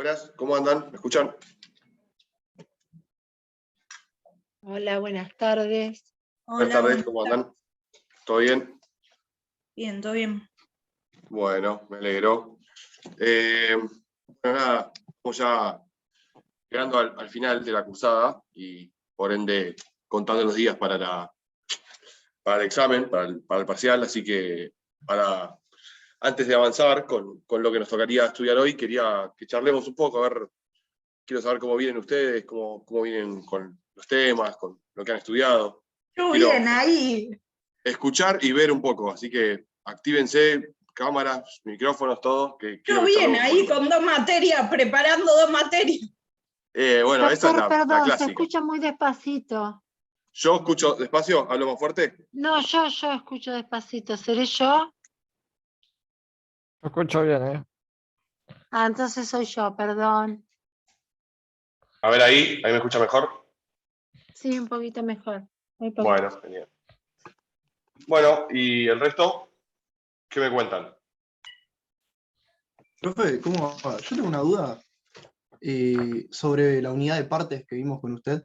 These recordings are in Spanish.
Buenas, ¿cómo andan? ¿Me escuchan? Hola, buenas tardes. Buenas tardes, ¿cómo andan? ¿Todo bien? Bien, todo bien. Bueno, me alegro. Bueno, nada, estamos ya llegando al final de la cursada y por ende contando los días para el examen, para el parcial, así que antes de avanzar con lo que nos tocaría estudiar hoy, quería que charlemos un poco, quiero saber cómo vienen ustedes, cómo vienen con los temas, con lo que han estudiado. Yo Quiero bien, ahí. escuchar y ver un poco, así que actívense, cámaras, micrófonos, todos. Yo bien, ahí con 2 materias, preparando 2 materias. Bueno, esa es Doctor, la perdón, se clásica. escucha muy despacito. Yo escucho despacio, hablo más fuerte. No, yo escucho despacito. ¿Seré yo? Lo escucho bien, ¿eh? Ah, entonces soy yo, perdón. A ver ahí me escucha mejor. Sí, un poquito mejor. Muy poquito. Bueno, genial. Bueno, ¿y el resto? ¿Qué me cuentan? Profe, ¿cómo va? Yo tengo una duda sobre la unidad de partes que vimos con usted.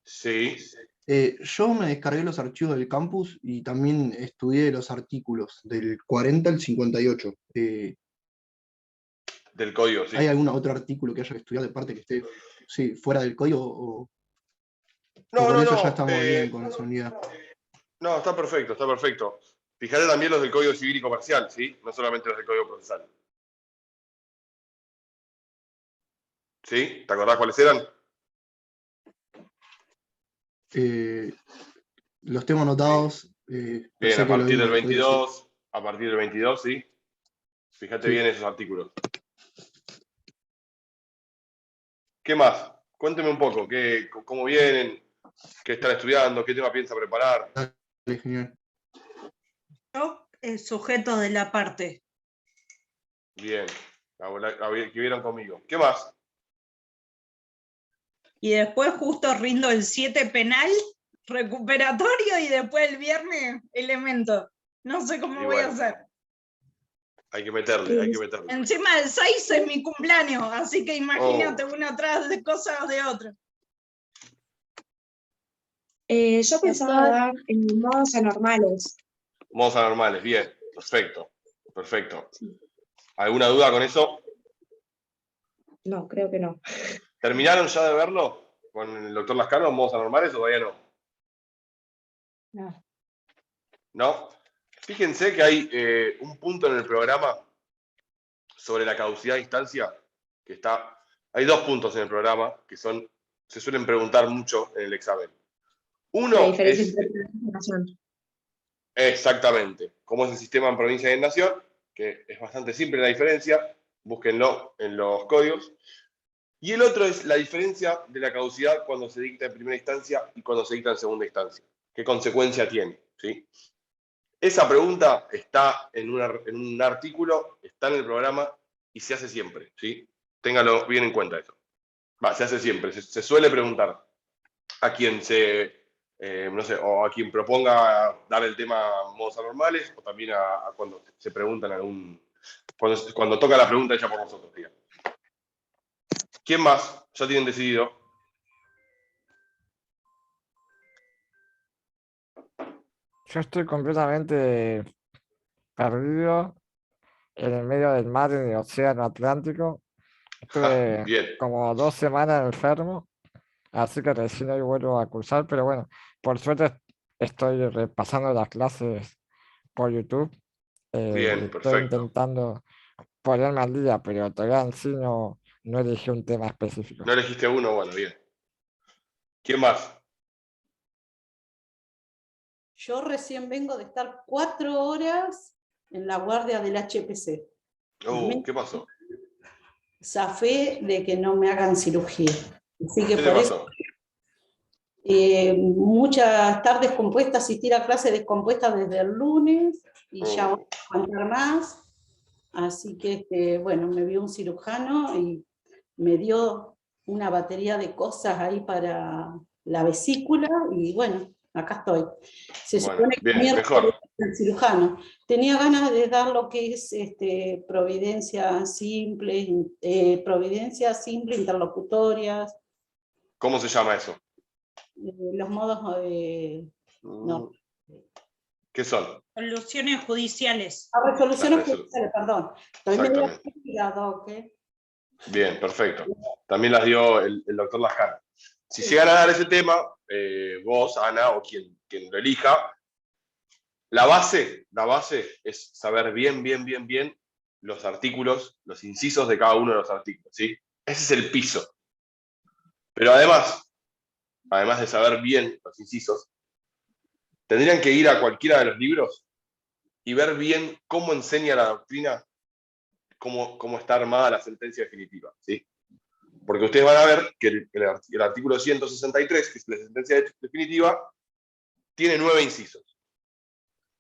Sí. Yo me descargué los archivos del campus y también estudié los artículos del 40 al 58. Del código, sí. ¿Hay algún otro artículo que haya que estudiar de parte que esté fuera del código o con eso ya estamos bien con esa unidad? No, está perfecto, está perfecto. Fíjate también los del Código Civil y Comercial, ¿sí? No solamente los del Código Procesal. ¿Sí? ¿Te acordás cuáles eran? Los tengo anotados. Bien, Sé a que lo partir vimos del en el código, 22, a partir del 22, ¿sí? Fíjate Sí. bien esos artículos. ¿Qué más? Cuénteme un poco, cómo vienen, qué están estudiando, qué tema piensa preparar. Dale, genial. Yo, el sujeto de la parte. Bien, que vieron conmigo. ¿Qué más? Y después justo rindo el 7 penal, recuperatorio, y después el viernes elemento. No sé cómo Y voy a bueno, hacer. hay que meterle. Encima del 6 es mi cumpleaños, así que imagínate una atrás de cosas de otra. Yo pensaba dar en modos anormales. Modos anormales, bien, perfecto. ¿Alguna duda con eso? No, creo que no. ¿Terminaron ya de verlo con el doctor Lascano, modos anormales, o todavía no? No. ¿No? Fíjense que hay un punto en el programa sobre la caducidad de instancia, que está. Hay 2 puntos en el programa que se suelen preguntar mucho en el examen. Uno La diferencia es entre provincia y nación. exactamente cómo es el sistema en provincia y en nación, que es bastante simple la diferencia, búsquenlo en los códigos. Y el otro es la diferencia de la caducidad cuando se dicta en primera instancia y cuando se dicta en segunda instancia. ¿Qué consecuencia tiene? ¿Sí? Esa pregunta está en un artículo, está en el programa y se hace siempre, ¿sí? Téngalo bien en cuenta eso. Se hace siempre, se suele preguntar a quien no sé, o a quien proponga dar el tema modos anormales, o también a cuando se preguntan cuando toca la pregunta hecha por nosotros, digamos. ¿Quién más? ¿Ya tienen decidido? Yo estoy completamente perdido en el medio del mar, en el océano Atlántico. Estuve Bien. como 2 semanas enfermo, así que recién hoy vuelvo a cursar, pero bueno, por suerte estoy repasando las clases por YouTube. Bien, Estoy perfecto. intentando ponerme al día, pero todavía en sí no elegí un tema específico. ¿No elegiste uno? Bueno, bien. ¿Quién más? Yo recién vengo de estar 4 horas en la guardia del HPC. ¿Qué pasó? Zafé de que no me hagan cirugía. Así que ¿Qué te por eso, pasó? muchas tardes compuestas, asistir a clases descompuestas desde el lunes y ya voy a contar más. Así que, bueno, me vio un cirujano y me dio una batería de cosas ahí para la vesícula y bueno, acá estoy. Se Bueno, supone que bien, mejor. el cirujano. Tenía ganas de dar lo que es providencia simple interlocutorias, ¿Cómo se llama eso? los modos no. ¿Qué son? Soluciones judiciales. Resoluciones Las resolu- judiciales, perdón. También me Exactamente. la doc, Bien, perfecto. También las dio el doctor Lascano. Si llegan a dar ese tema, vos, Ana, o quien lo elija, la base es saber bien los artículos, los incisos de cada uno de los artículos, ¿sí? Ese es el piso. Pero además de saber bien los incisos, tendrían que ir a cualquiera de los libros y ver bien cómo enseña la doctrina, cómo está armada la sentencia definitiva, ¿sí? Porque ustedes van a ver que el artículo 163, que es la sentencia definitiva, tiene 9 incisos.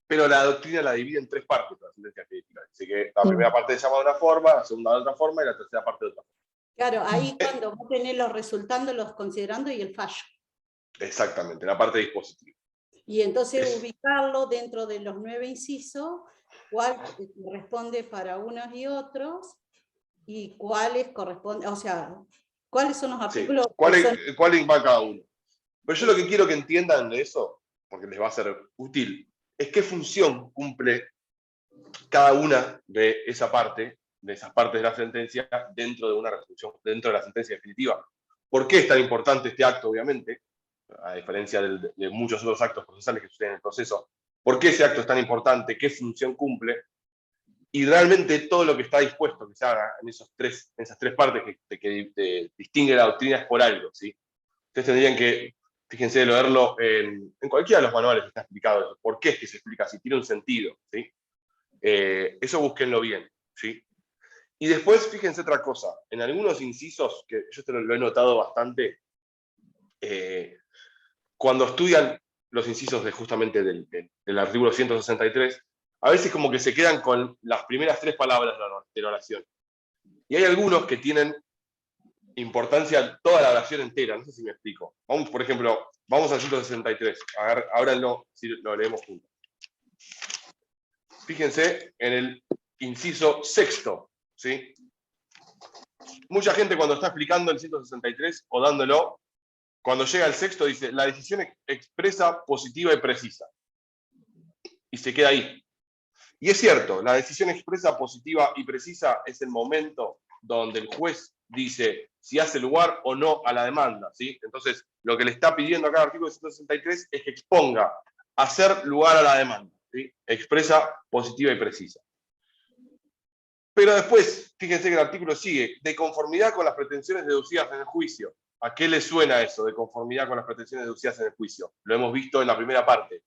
Pero la doctrina la divide en 3 partes, la sentencia definitiva. Dice que la primera parte se llama de una forma, la segunda de otra forma y la tercera parte de otra forma. Claro, ahí cuando vos tenés los resultandos, los considerando y el fallo. Exactamente, la parte dispositiva. Y entonces ubicarlo dentro de los 9 incisos, cuál corresponde para unos y otros, y cuáles corresponden, o sea, cuáles son los Sí. artículos. ¿Cuál va cada uno? Pero yo lo que quiero que entiendan de eso, porque les va a ser útil, es qué función cumple cada una de esas partes de la sentencia dentro de una resolución, dentro de la sentencia definitiva. ¿Por qué es tan importante este acto, obviamente? A diferencia de muchos otros actos procesales que suceden en el proceso. ¿Por qué ese acto es tan importante? ¿Qué función cumple? Y realmente todo lo que está dispuesto que se haga en esas tres partes que distingue la doctrina es por algo, ¿sí? Ustedes tendrían que, fíjense, leerlo en cualquiera de los manuales que está explicado. ¿Por qué es que se explica así? Tiene un sentido, ¿sí? Eso búsquenlo bien, ¿sí? Y después, fíjense otra cosa. En algunos incisos, que yo lo he notado bastante, cuando estudian los incisos justamente del artículo 163, a veces como que se quedan con las primeras 3 palabras de la oración. Y hay algunos que tienen importancia toda la oración entera, no sé si me explico. Vamos, por ejemplo, vamos al 163, ábranlo si lo leemos juntos. Fíjense en el inciso 6º, ¿sí? Mucha gente cuando está explicando el 163 o dándolo, cuando llega al 6º dice, la decisión expresa, positiva y precisa. Y se queda ahí. Y es cierto, la decisión expresa, positiva y precisa es el momento donde el juez dice si hace lugar o no a la demanda, ¿sí? Entonces, lo que le está pidiendo acá el artículo 163 es que exponga hacer lugar a la demanda, ¿sí? Expresa, positiva y precisa. Pero después, fíjense que el artículo sigue, de conformidad con las pretensiones deducidas en el juicio. ¿A qué le suena eso, de conformidad con las pretensiones deducidas en el juicio? Lo hemos visto en la primera parte.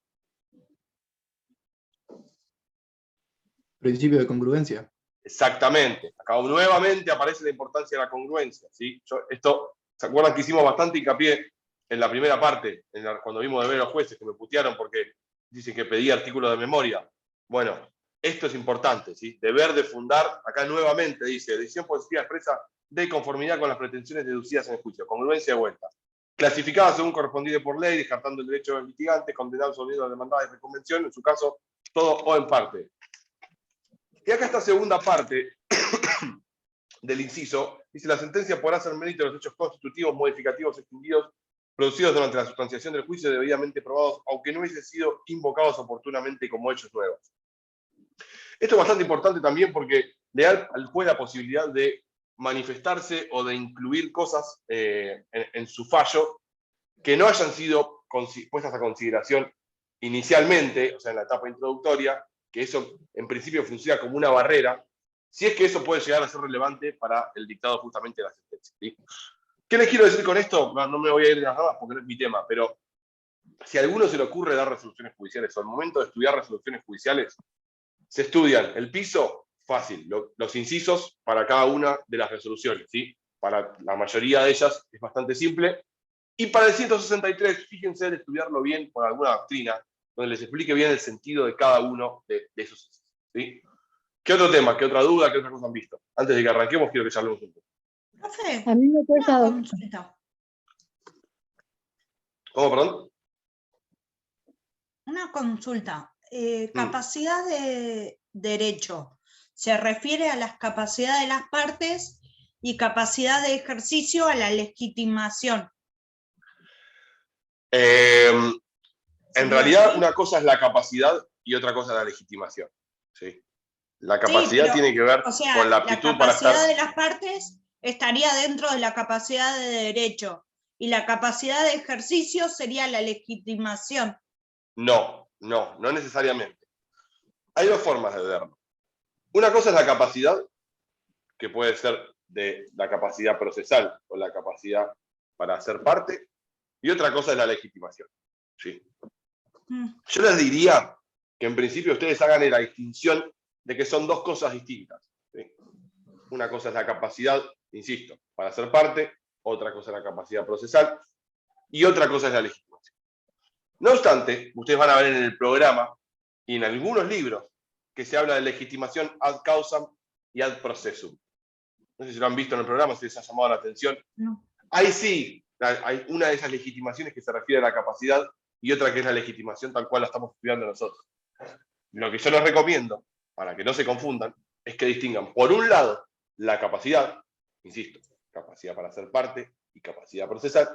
Principio de congruencia. Exactamente. Acá nuevamente aparece la importancia de la congruencia, ¿sí? ¿Se acuerdan que hicimos bastante hincapié en la primera parte, cuando vimos de ver a los jueces que me putearon porque dicen que pedí artículos de memoria? Bueno, esto es importante, ¿sí? Deber de fundar, acá nuevamente dice, decisión positiva expresa de conformidad con las pretensiones deducidas en el juicio, congruencia de vuelta. Clasificada según correspondiente por ley, descartando el derecho del litigante, condenado sobre la demandada de reconvención, en su caso, todo o en parte. Y acá esta segunda parte del inciso, dice, la sentencia podrá hacer mérito de los hechos constitutivos, modificativos, extinguidos, producidos durante la sustanciación del juicio, debidamente probados, aunque no hubiesen sido invocados oportunamente como hechos nuevos. Esto es bastante importante también porque le da al juez la posibilidad de manifestarse o de incluir cosas en su fallo que no hayan sido puestas a consideración inicialmente, o sea, en la etapa introductoria, que eso en principio funciona como una barrera, si es que eso puede llegar a ser relevante para el dictado justamente de la sentencia, ¿sí? ¿Qué les quiero decir con esto? No me voy a ir de las ramas porque no es mi tema, pero si a alguno se le ocurre dar resoluciones judiciales o al momento de estudiar resoluciones judiciales, se estudian el piso, fácil, los incisos para cada una de las resoluciones, ¿sí? Para la mayoría de ellas es bastante simple. Y para el 163, fíjense en estudiarlo bien con alguna doctrina, donde les explique bien el sentido de cada uno de esos incisos, ¿sí? ¿Qué otro tema? ¿Qué otra duda? ¿Qué otra cosa han visto? Antes de que arranquemos, quiero que charlemos juntos. Profe, A mí me cuesta una consulta. ¿Cómo, perdón? Una consulta. capacidad de derecho. Se refiere a las capacidades de las partes y capacidad de ejercicio a la legitimación. En ¿Sería realidad, así? una cosa es la capacidad y otra cosa es la legitimación. ¿Sí? La Sí, capacidad pero, tiene que ver o sea, con la la aptitud para capacidad estar. de las partes estaría dentro de la capacidad de derecho y la capacidad de ejercicio sería la legitimación. No necesariamente. Hay dos formas de verlo. Una cosa es la capacidad, que puede ser de la capacidad procesal o la capacidad para hacer parte, y otra cosa es la legitimación. ¿Sí? Yo les diría que en principio ustedes hagan la distinción de que son dos cosas distintas. ¿Sí? Una cosa es la capacidad, insisto, para ser parte, otra cosa es la capacidad procesal, y otra cosa es la legitimación. No obstante, ustedes van a ver en el programa y en algunos libros que se habla de legitimación ad causam y ad processum. No sé si lo han visto en el programa, si les ha llamado la atención. No. Ahí sí, hay una de esas legitimaciones que se refiere a la capacidad y otra que es la legitimación tal cual la estamos estudiando nosotros. Lo que yo les recomiendo, para que no se confundan, es que distingan, por un lado, la capacidad, insisto, capacidad para ser parte y capacidad procesal,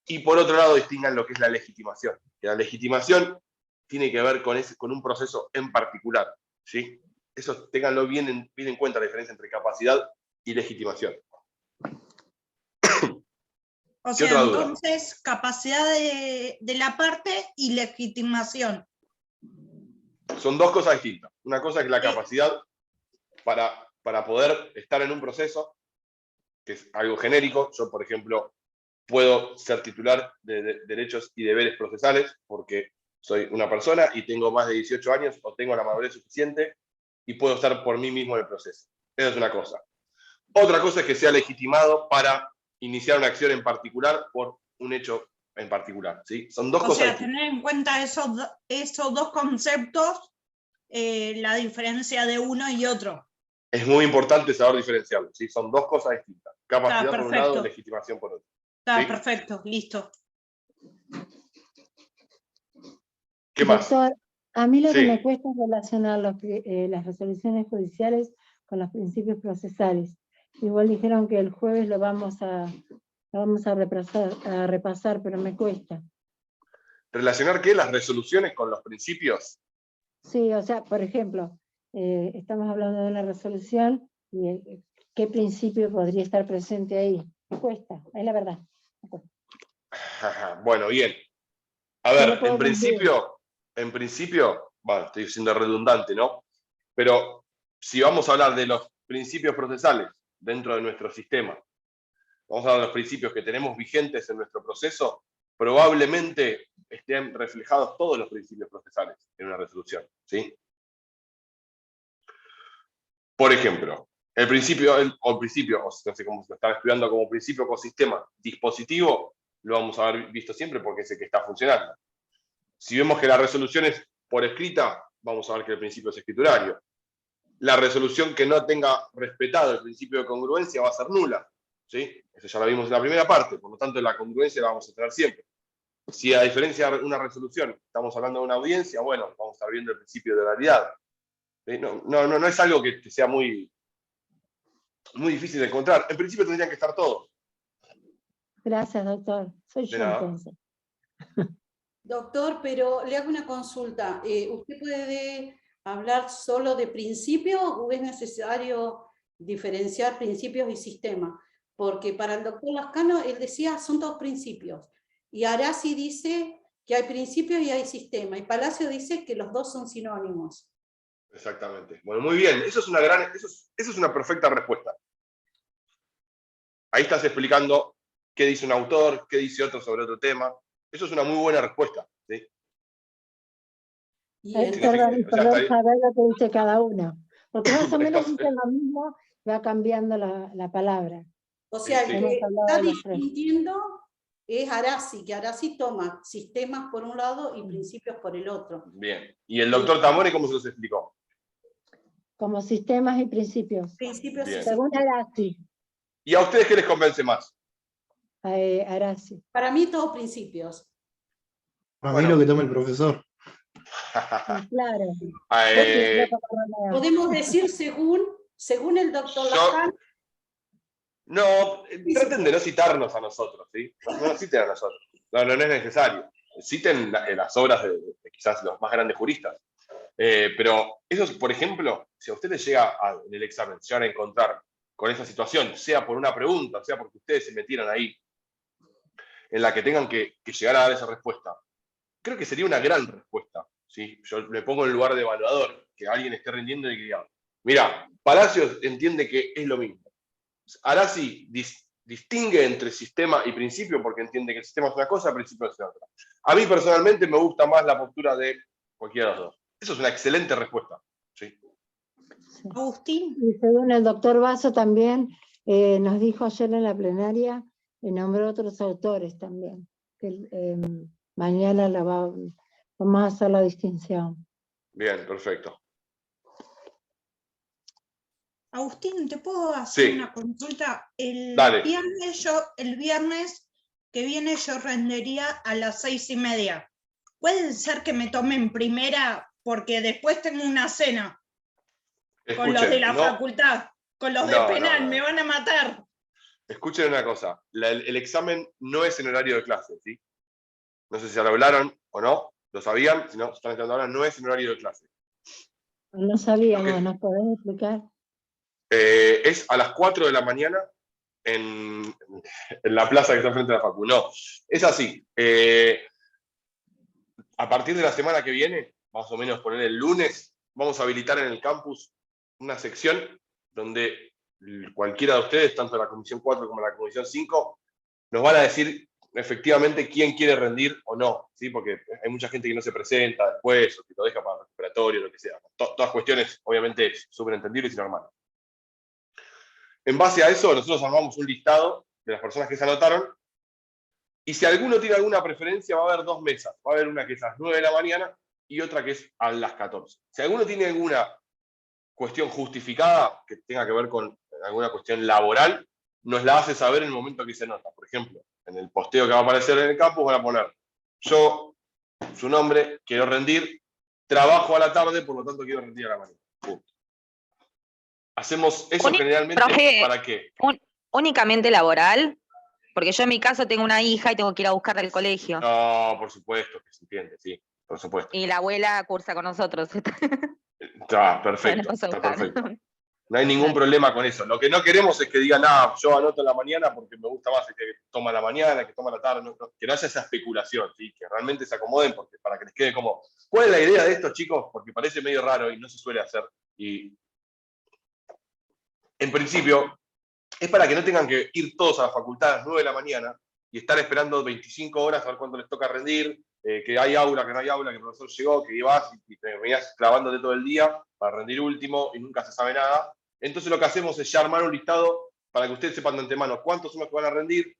y por otro lado distingan lo que es la legitimación. Que la legitimación tiene que ver con un proceso en particular. ¿Sí? Eso ténganlo bien en cuenta, la diferencia entre capacidad y legitimación. O ¿Qué sea, otra duda? entonces, capacidad de la parte y legitimación. Son dos cosas distintas. Una cosa es la Sí. capacidad para poder estar en un proceso, que es algo genérico. Yo, por ejemplo, puedo ser titular de derechos y deberes procesales porque soy una persona y tengo más de 18 años o tengo la madurez suficiente y puedo estar por mí mismo en el proceso. Esa es una cosa. Otra cosa es que sea legitimado para iniciar una acción en particular por un hecho en particular. ¿Sí? Son dos O cosas sea, distintas. tener en cuenta esos dos conceptos, la diferencia de uno y otro. Es muy importante saber diferenciarlo. ¿Sí? Son dos cosas distintas. Capacidad Está por un lado, perfecto. legitimación por otro. Está ¿Sí? perfecto, listo. ¿Qué más? Doctor, a mí lo que Sí. me cuesta es relacionar las resoluciones judiciales con los principios procesales. Igual dijeron que el jueves lo vamos a repasar, pero me cuesta. ¿Relacionar qué? Las resoluciones con los principios. Sí, o sea, por ejemplo, estamos hablando de una resolución y qué principio podría estar presente ahí. Me cuesta, es la verdad. Me cuesta. Bueno, bien. A No ver, lo puedo en principio, bueno, estoy siendo redundante, ¿no? Pero si vamos a hablar de los principios procesales dentro de nuestro sistema, vamos a hablar de los principios que tenemos vigentes en nuestro proceso, probablemente estén reflejados todos los principios procesales en una resolución, ¿sí? Por ejemplo, el principio, o no sé cómo se lo están estudiando como principio ecosistema dispositivo, lo vamos a haber visto siempre porque es el que está funcionando. Si vemos que la resolución es por escrita, vamos a ver que el principio es escriturario. La resolución que no tenga respetado el principio de congruencia va a ser nula. ¿Sí? Eso ya lo vimos en la primera parte, por lo tanto la congruencia la vamos a tener siempre. Si a diferencia de una resolución estamos hablando de una audiencia, bueno, vamos a estar viendo el principio de oralidad. ¿Sí? No es algo que sea muy difícil de encontrar. En principio tendrían que estar todos. Gracias, doctor. Soy De yo nada. entonces. Doctor, pero le hago una consulta. ¿Usted puede hablar solo de principios o es necesario diferenciar principios y sistemas? Porque para el doctor Lascano, él decía, son todos principios. Y Arasi dice que hay principios y hay sistemas. Y Palacio dice que los dos son sinónimos. Exactamente. Bueno, muy bien. Eso es una perfecta respuesta. Ahí estás explicando qué dice un autor, qué dice otro sobre otro tema. Eso es una muy buena respuesta. ¿Sí? Y Perdón, saber lo que dice cada uno. Porque más o menos Estás- dicen lo mismo, va cambiando la palabra. o sea, Sí. el Hemos que hablado está de los tres. distinguiendo es Arasi, que Arasi toma sistemas por un lado y principios por el otro. Bien. ¿Y el doctor Tamori cómo se los explicó? Como sistemas y principios. Principios Bien. y Según sistemas. Arasi. ¿Y a ustedes qué les convence más? Arasi. Para mí todos principios. Para Bueno. mí lo que toma el profesor. Claro. Eh, Podemos decir según el doctor Yo- Laján. no, traten de no citarnos a nosotros, ¿sí? No nos citen a nosotros. No es necesario. Citen las obras de quizás los más grandes juristas. Pero eso, por ejemplo, si a usted le llega en el examen, se van a encontrar con esa situación, sea por una pregunta, sea porque ustedes se metieran ahí, en la que tengan que llegar a dar esa respuesta, creo que sería una gran respuesta. ¿Sí? Yo me pongo en el lugar de evaluador, que alguien esté rindiendo y que diga, mira, Palacios entiende que es lo mismo. Arasi distingue entre sistema y principio porque entiende que el sistema es una cosa, el principio es otra. A mí personalmente me gusta más la postura de cualquiera de los dos. Eso es una excelente respuesta. ¿Sí? Agustín. Y según el doctor Basso también nos dijo ayer en la plenaria, nombró otros autores también. Que, mañana vamos a hacer la distinción. Bien, perfecto. Agustín, ¿te puedo hacer Sí. una consulta? Dale. El viernes que viene yo rendería a las 6:30. ¿Puede ser que me tomen primera? Porque después tengo una cena con los de la facultad, con los de penal, me van a matar. Escuchen una cosa, el examen no es en horario de clase, ¿sí? No sé si lo hablaron o no, lo sabían, si no, están entrando ahora, no es en horario de clase. No sabíamos, ¿nos podés explicar? Es a las 4 de la mañana en la plaza que está frente a la facu. No, es así. A partir de la semana que viene, más o menos poner el lunes, vamos a habilitar en el campus una sección donde cualquiera de ustedes, tanto la Comisión 4 como la Comisión 5, nos van a decir efectivamente quién quiere rendir o no, ¿sí? Porque hay mucha gente que no se presenta después, o que lo deja para el recuperatorio, lo que sea. Todas cuestiones, obviamente, súper entendibles y normales. En base a eso, nosotros armamos un listado de las personas que se anotaron, y si alguno tiene alguna preferencia, va a haber dos mesas. Va a haber una que es a las 9 de la mañana y otra que es a las 14. Si alguno tiene alguna cuestión justificada que tenga que ver con alguna cuestión laboral, nos la hace saber en el momento que se nota. Por ejemplo, en el posteo que va a aparecer en el campus van a poner, yo, su nombre, quiero rendir, trabajo a la tarde, por lo tanto quiero rendir a la mañana. Punto. Hacemos eso generalmente, profe, ¿para qué? ¿Únicamente laboral? Porque yo en mi caso tengo una hija y tengo que ir a buscarla al colegio. No, por supuesto que se entiende, sí, por supuesto. Y la abuela cursa con nosotros. Está perfecto, Bueno, está perfecto. No hay ningún problema con eso. Lo que no queremos es que digan, yo anoto en la mañana porque me gusta más el que toma la mañana, el que toma la tarde. Que no haya esa especulación, ¿sí? Que realmente se acomoden porque, para que les quede como, ¿cuál es la idea de esto, chicos? Porque parece medio raro y no se suele hacer. Y en principio, es para que no tengan que ir todos a la facultad a las 9 de la mañana y estar esperando 25 horas a ver cuándo les toca rendir, que hay aula, que no hay aula, que el profesor llegó, que ibas y te venías clavándote todo el día para rendir último y nunca se sabe nada. Entonces lo que hacemos es ya armar un listado para que ustedes sepan de antemano cuántos son los que van a rendir,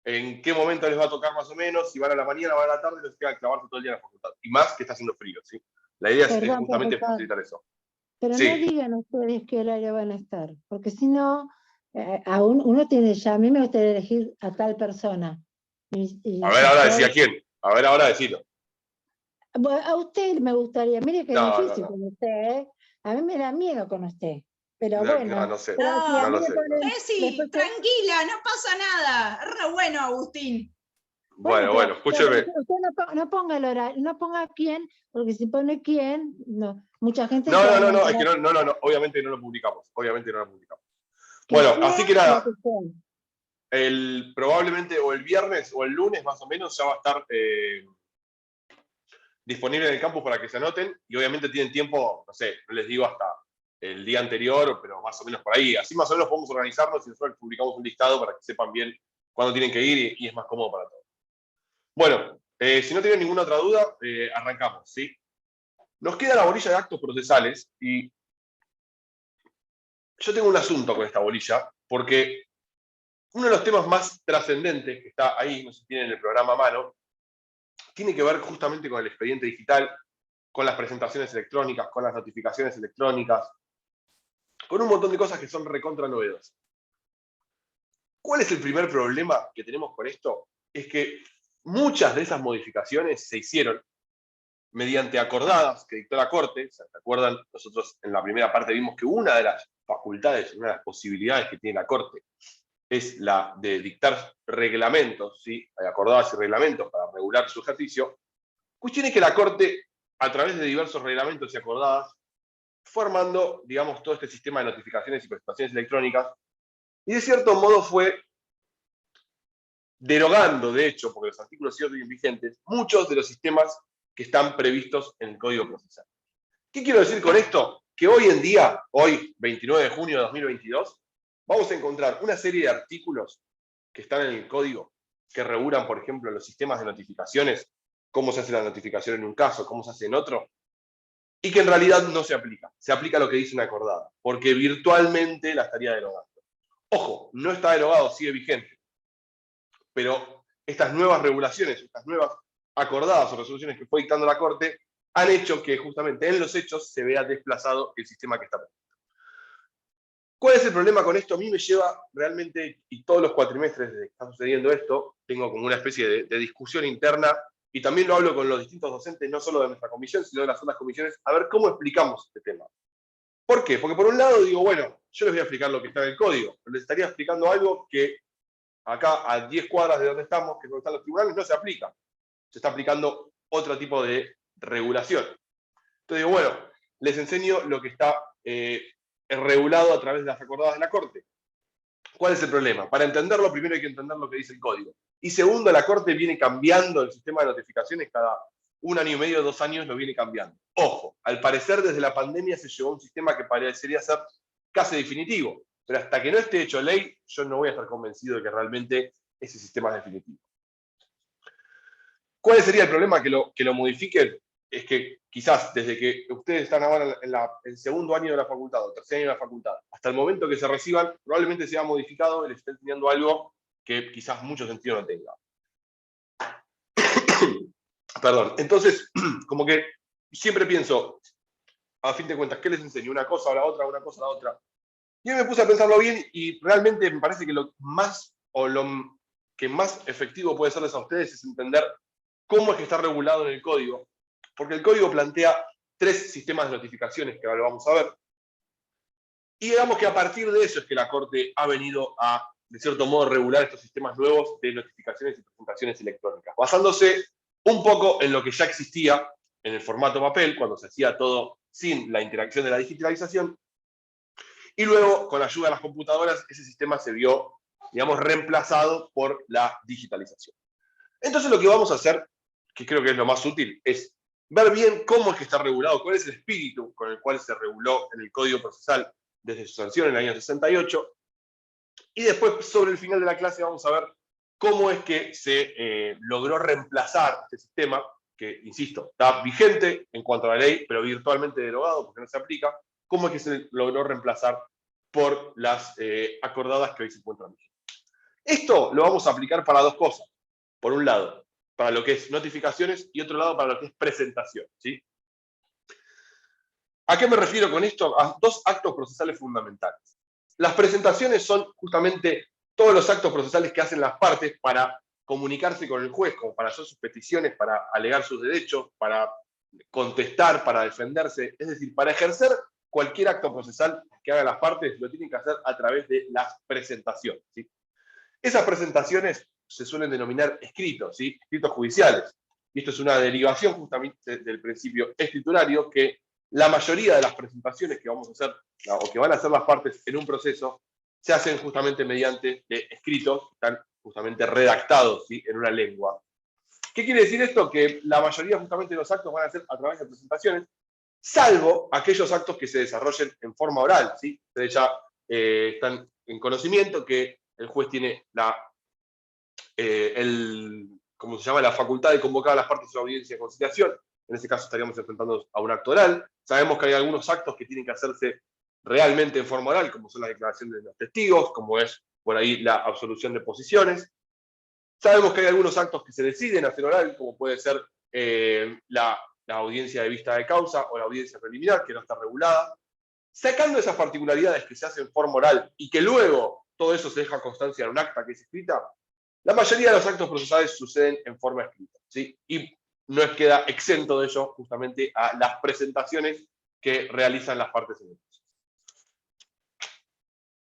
en qué momento les va a tocar más o menos, si van a la mañana, van a la tarde, les queda clavarse todo el día en la facultad. Y más que está haciendo frío, ¿sí? La idea es justamente profesor, facilitar eso. Pero Sí. no digan ustedes qué horario van a estar, porque si no, uno tiene ya, a mí me gustaría elegir a tal persona. A ver, ahora decía quién. A ver, ahora decilo. Bueno, a usted me gustaría, mire que es No, difícil con usted, ¿eh? A mí me da miedo con usted. Pero No, bueno, no sé. pero si a No mí lo me sé. ponen- Ceci, después- tranquila, no pasa nada. Re bueno, Agustín. Bueno, pero escúcheme. usted no ponga el horario, no ponga quién, porque si pone quién, no, mucha gente se No, va a es que enterar no, obviamente no lo publicamos. Obviamente no lo publicamos. que Bueno, sea así que nada, lo que sea. probablemente o el viernes o el lunes más o menos ya va a estar disponible en el campus para que se anoten y obviamente tienen tiempo, no sé, no les digo hasta el día anterior, pero más o menos por ahí. Así más o menos podemos organizarnos y nosotros publicamos un listado para que sepan bien cuándo tienen que ir y es más cómodo para todos. Bueno, si no tienen ninguna otra duda, arrancamos, ¿sí? Nos queda la bolilla de actos procesales y yo tengo un asunto con esta bolilla, porque uno de los temas más trascendentes que está ahí, no sé si tienen el programa a mano, tiene que ver justamente con el expediente digital, con las presentaciones electrónicas, con las notificaciones electrónicas, con un montón de cosas que son recontra novedosas. ¿Cuál es el primer problema que tenemos con esto? Es que muchas de esas modificaciones se hicieron mediante acordadas que dictó la Corte. ¿Se acuerdan? Nosotros en la primera parte vimos que una de las facultades, una de las posibilidades que tiene la Corte es la de dictar reglamentos, ¿sí? Acordadas y reglamentos para regular su ejercicio. Cuestión es que la Corte, a través de diversos reglamentos y acordadas, fue armando, digamos, todo este sistema de notificaciones y presentaciones electrónicas, y de cierto modo fue derogando, de hecho, porque los artículos siguen vigentes, muchos de los sistemas que están previstos en el Código Procesal. ¿Qué quiero decir con esto? Que hoy en día, hoy, 29 de junio de 2022, vamos a encontrar una serie de artículos que están en el Código que regulan, por ejemplo, los sistemas de notificaciones, cómo se hace la notificación en un caso, cómo se hace en otro, y que en realidad no se aplica. Se aplica lo que dice una acordada, porque virtualmente la estaría derogando. Ojo, no está derogado, sigue vigente. Pero estas nuevas regulaciones, estas nuevas acordadas o resoluciones que fue dictando la Corte, han hecho que justamente en los hechos se vea desplazado el sistema que está previsto. ¿Cuál es el problema con esto? A mí me lleva realmente, y todos los cuatrimestres desde que está sucediendo esto, tengo como una especie de discusión interna, y también lo hablo con los distintos docentes, no solo de nuestra comisión, sino de las otras comisiones, a ver cómo explicamos este tema. ¿Por qué? Porque por un lado digo, bueno, yo les voy a explicar lo que está en el código, pero les estaría explicando algo que acá a 10 cuadras de donde estamos, que es donde están los tribunales, no se aplica. Se está aplicando otro tipo de regulación. Entonces digo, bueno, les enseño lo que está regulado a través de las acordadas de la Corte. ¿Cuál es el problema? Para entenderlo, primero hay que entender lo que dice el código. Y segundo, la Corte viene cambiando el sistema de notificaciones cada 1 año y medio, 2 años, lo viene cambiando. Ojo, al parecer desde la pandemia se llevó a un sistema que parecería ser casi definitivo. Pero hasta que no esté hecho ley, yo no voy a estar convencido de que realmente ese sistema es definitivo. ¿Cuál sería el problema que lo modifiquen? Es que quizás desde que ustedes están ahora en el segundo año de la facultad o tercer año de la facultad, hasta el momento que se reciban, probablemente se haya modificado y les esté enseñando algo que quizás mucho sentido no tenga. Perdón. Entonces, como que siempre pienso, a fin de cuentas, ¿qué les enseño? Una cosa o la otra, una cosa o la otra. Y me puse a pensarlo bien y realmente me parece que lo que más efectivo puede serles a ustedes es entender cómo es que está regulado en el código. Porque el código plantea 3 sistemas de notificaciones que ahora lo vamos a ver. Y digamos que a partir de eso es que la Corte ha venido a, de cierto modo, regular estos sistemas nuevos de notificaciones y presentaciones electrónicas, basándose un poco en lo que ya existía en el formato papel, cuando se hacía todo sin la interacción de la digitalización. Y luego, con la ayuda de las computadoras, ese sistema se vio, digamos, reemplazado por la digitalización. Entonces lo que vamos a hacer, que creo que es lo más útil, es ver bien cómo es que está regulado, cuál es el espíritu con el cual se reguló en el Código Procesal desde su sanción en el año 68, y después, sobre el final de la clase, vamos a ver cómo es que se logró reemplazar este sistema, que, insisto, está vigente en cuanto a la ley, pero virtualmente derogado porque no se aplica, cómo es que se logró reemplazar por las acordadas que hoy se encuentran vigentes. Esto lo vamos a aplicar para 2 cosas. Por un lado, para lo que es notificaciones, y otro lado para lo que es presentación, ¿sí? ¿A qué me refiero con esto? A 2 actos procesales fundamentales. Las presentaciones son justamente todos los actos procesales que hacen las partes para comunicarse con el juez, como para hacer sus peticiones, para alegar sus derechos, para contestar, para defenderse, es decir, para ejercer cualquier acto procesal que hagan las partes, lo tienen que hacer a través de las presentaciones, ¿sí? Esas presentaciones se suelen denominar escritos, ¿sí? Escritos judiciales. Y esto es una derivación justamente del principio escriturario, que la mayoría de las presentaciones que vamos a hacer, o que van a hacer las partes en un proceso, se hacen justamente mediante escritos, están justamente redactados, ¿sí? En una lengua. ¿Qué quiere decir esto? Que la mayoría justamente de los actos van a ser a través de presentaciones, salvo aquellos actos que se desarrollen en forma oral, ¿sí? Ustedes ya están en conocimiento que el juez tiene ¿cómo se llama? La facultad de convocar a las partes a una audiencia de conciliación. En ese caso estaríamos enfrentándonos a un acto oral. Sabemos que hay algunos actos que tienen que hacerse realmente en forma oral, como son las declaraciones de los testigos, como es por ahí la absolución de posiciones. Sabemos que hay algunos actos que se deciden hacer oral, como puede ser la audiencia de vista de causa o la audiencia preliminar, que no está regulada. Sacando esas particularidades que se hacen en forma oral y que luego todo eso se deja constancia en un acta que es escrita, la mayoría de los actos procesales suceden en forma escrita, ¿sí? Y no queda exento de ello justamente a las presentaciones que realizan las partes en el proceso.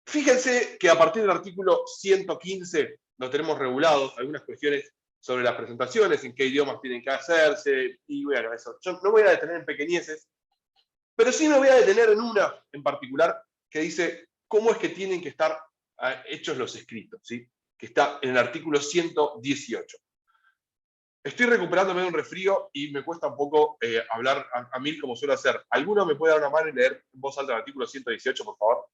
Fíjense que a partir del artículo 115 nos tenemos regulados algunas cuestiones sobre las presentaciones, en qué idiomas tienen que hacerse, y bueno, eso. Yo no me voy a detener en pequeñeces, pero sí me voy a detener en una en particular que dice cómo es que tienen que estar hechos los escritos, ¿sí? Que está en el artículo 118. Estoy recuperándome de un resfrío y me cuesta un poco hablar a mí como suelo hacer. ¿Alguno me puede dar una mano y leer en voz alta el artículo 118, por favor?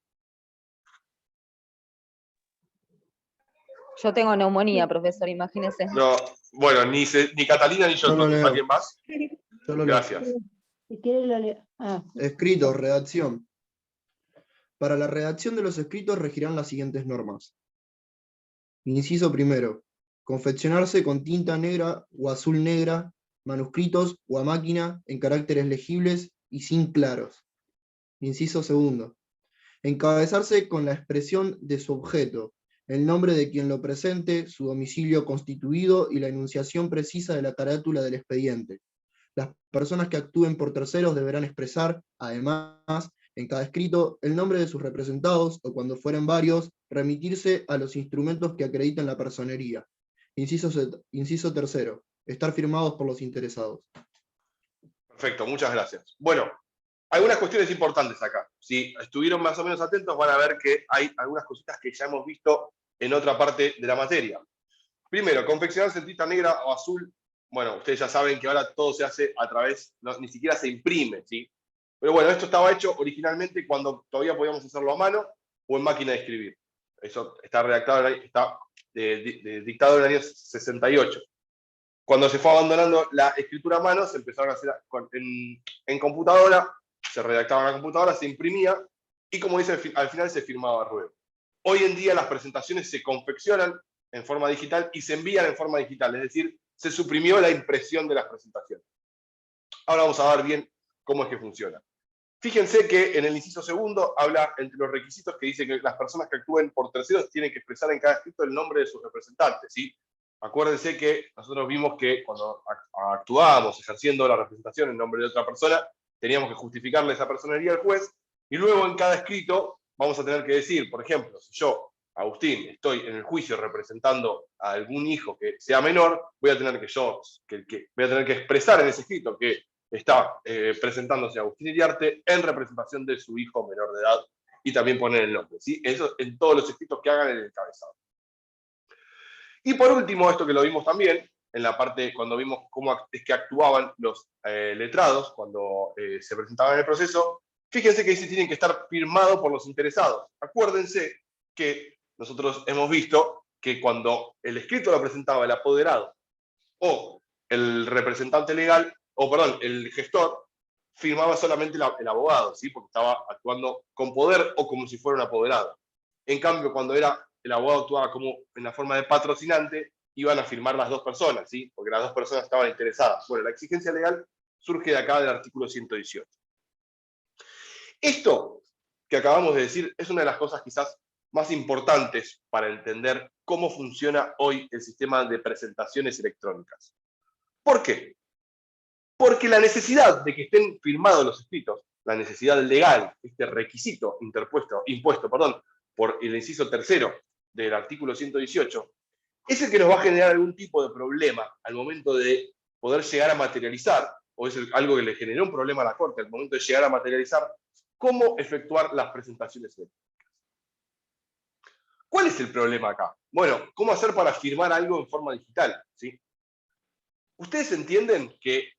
Yo tengo neumonía, profesor, imagínese. No, bueno, ni Catalina ni yo, Yo lo entonces, leo. ¿alguien más? Yo lo leo. Gracias. Si quiere lo leo. Escritos, redacción. Para la redacción de los escritos regirán las siguientes normas. Inciso primero. Confeccionarse con tinta negra o azul negra, manuscritos o a máquina en caracteres legibles y sin claros. Inciso segundo. Encabezarse con la expresión de su objeto, el nombre de quien lo presente, su domicilio constituido y la enunciación precisa de la carátula del expediente. Las personas que actúen por terceros deberán expresar, además, en cada escrito, el nombre de sus representados, o cuando fueren varios, remitirse a los instrumentos que acrediten la personería. Inciso tercero, estar firmados por los interesados. Perfecto, muchas gracias. Bueno, algunas cuestiones importantes acá. Si estuvieron más o menos atentos, van a ver que hay algunas cositas que ya hemos visto en otra parte de la materia. Primero, confeccionarse en tinta negra o azul. Bueno, ustedes ya saben que ahora todo se hace a través, ni siquiera se imprime, ¿sí? Pero bueno, esto estaba hecho originalmente cuando todavía podíamos hacerlo a mano o en máquina de escribir. Eso está redactado, está dictado en el año 68. Cuando se fue abandonando la escritura a mano, se empezaron a hacer en computadora, se redactaba en la computadora, se imprimía, y como dice, al final se firmaba a ruedo. Hoy en día las presentaciones se confeccionan en forma digital y se envían en forma digital, es decir, se suprimió la impresión de las presentaciones. Ahora vamos a ver bien cómo es que funciona. Fíjense que en el inciso segundo habla entre los requisitos que dice que las personas que actúen por terceros tienen que expresar en cada escrito el nombre de sus representantes, ¿sí? Acuérdense que nosotros vimos que cuando actuábamos ejerciendo la representación en nombre de otra persona, teníamos que justificarle esa personería al juez, y luego en cada escrito vamos a tener que decir, por ejemplo, si yo, Agustín, estoy en el juicio representando a algún hijo que sea menor, voy a tener que expresar en ese escrito que está presentándose a Agustín Iriarte en representación de su hijo menor de edad, y también poner el nombre, ¿sí? Eso en todos los escritos que hagan en el encabezado. Y por último, esto que lo vimos también, en la parte cuando vimos cómo es que actuaban los letrados cuando se presentaban en el proceso, fíjense que dice que tienen que estar firmados por los interesados. Acuérdense que nosotros hemos visto que cuando el escrito lo presentaba el apoderado o el representante legal, o perdón, el gestor, firmaba solamente el abogado, ¿sí? Porque estaba actuando con poder o como si fuera un apoderado. En cambio, cuando el abogado actuaba como en la forma de patrocinante, iban a firmar las dos personas, ¿sí? Porque las dos personas estaban interesadas. Bueno, la exigencia legal surge de acá del artículo 118. Esto que acabamos de decir es una de las cosas quizás más importantes para entender cómo funciona hoy el sistema de presentaciones electrónicas. ¿Por qué? Porque la necesidad de que estén firmados los escritos, la necesidad legal, este requisito impuesto por el inciso tercero del artículo 118, es el que nos va a generar algún tipo de problema al momento de poder llegar a materializar, o es algo que le generó un problema a la Corte al momento de llegar a materializar cómo efectuar las presentaciones electrónicas. ¿Cuál es el problema acá? Bueno, ¿cómo hacer para firmar algo en forma digital? ¿Sí? Ustedes entienden que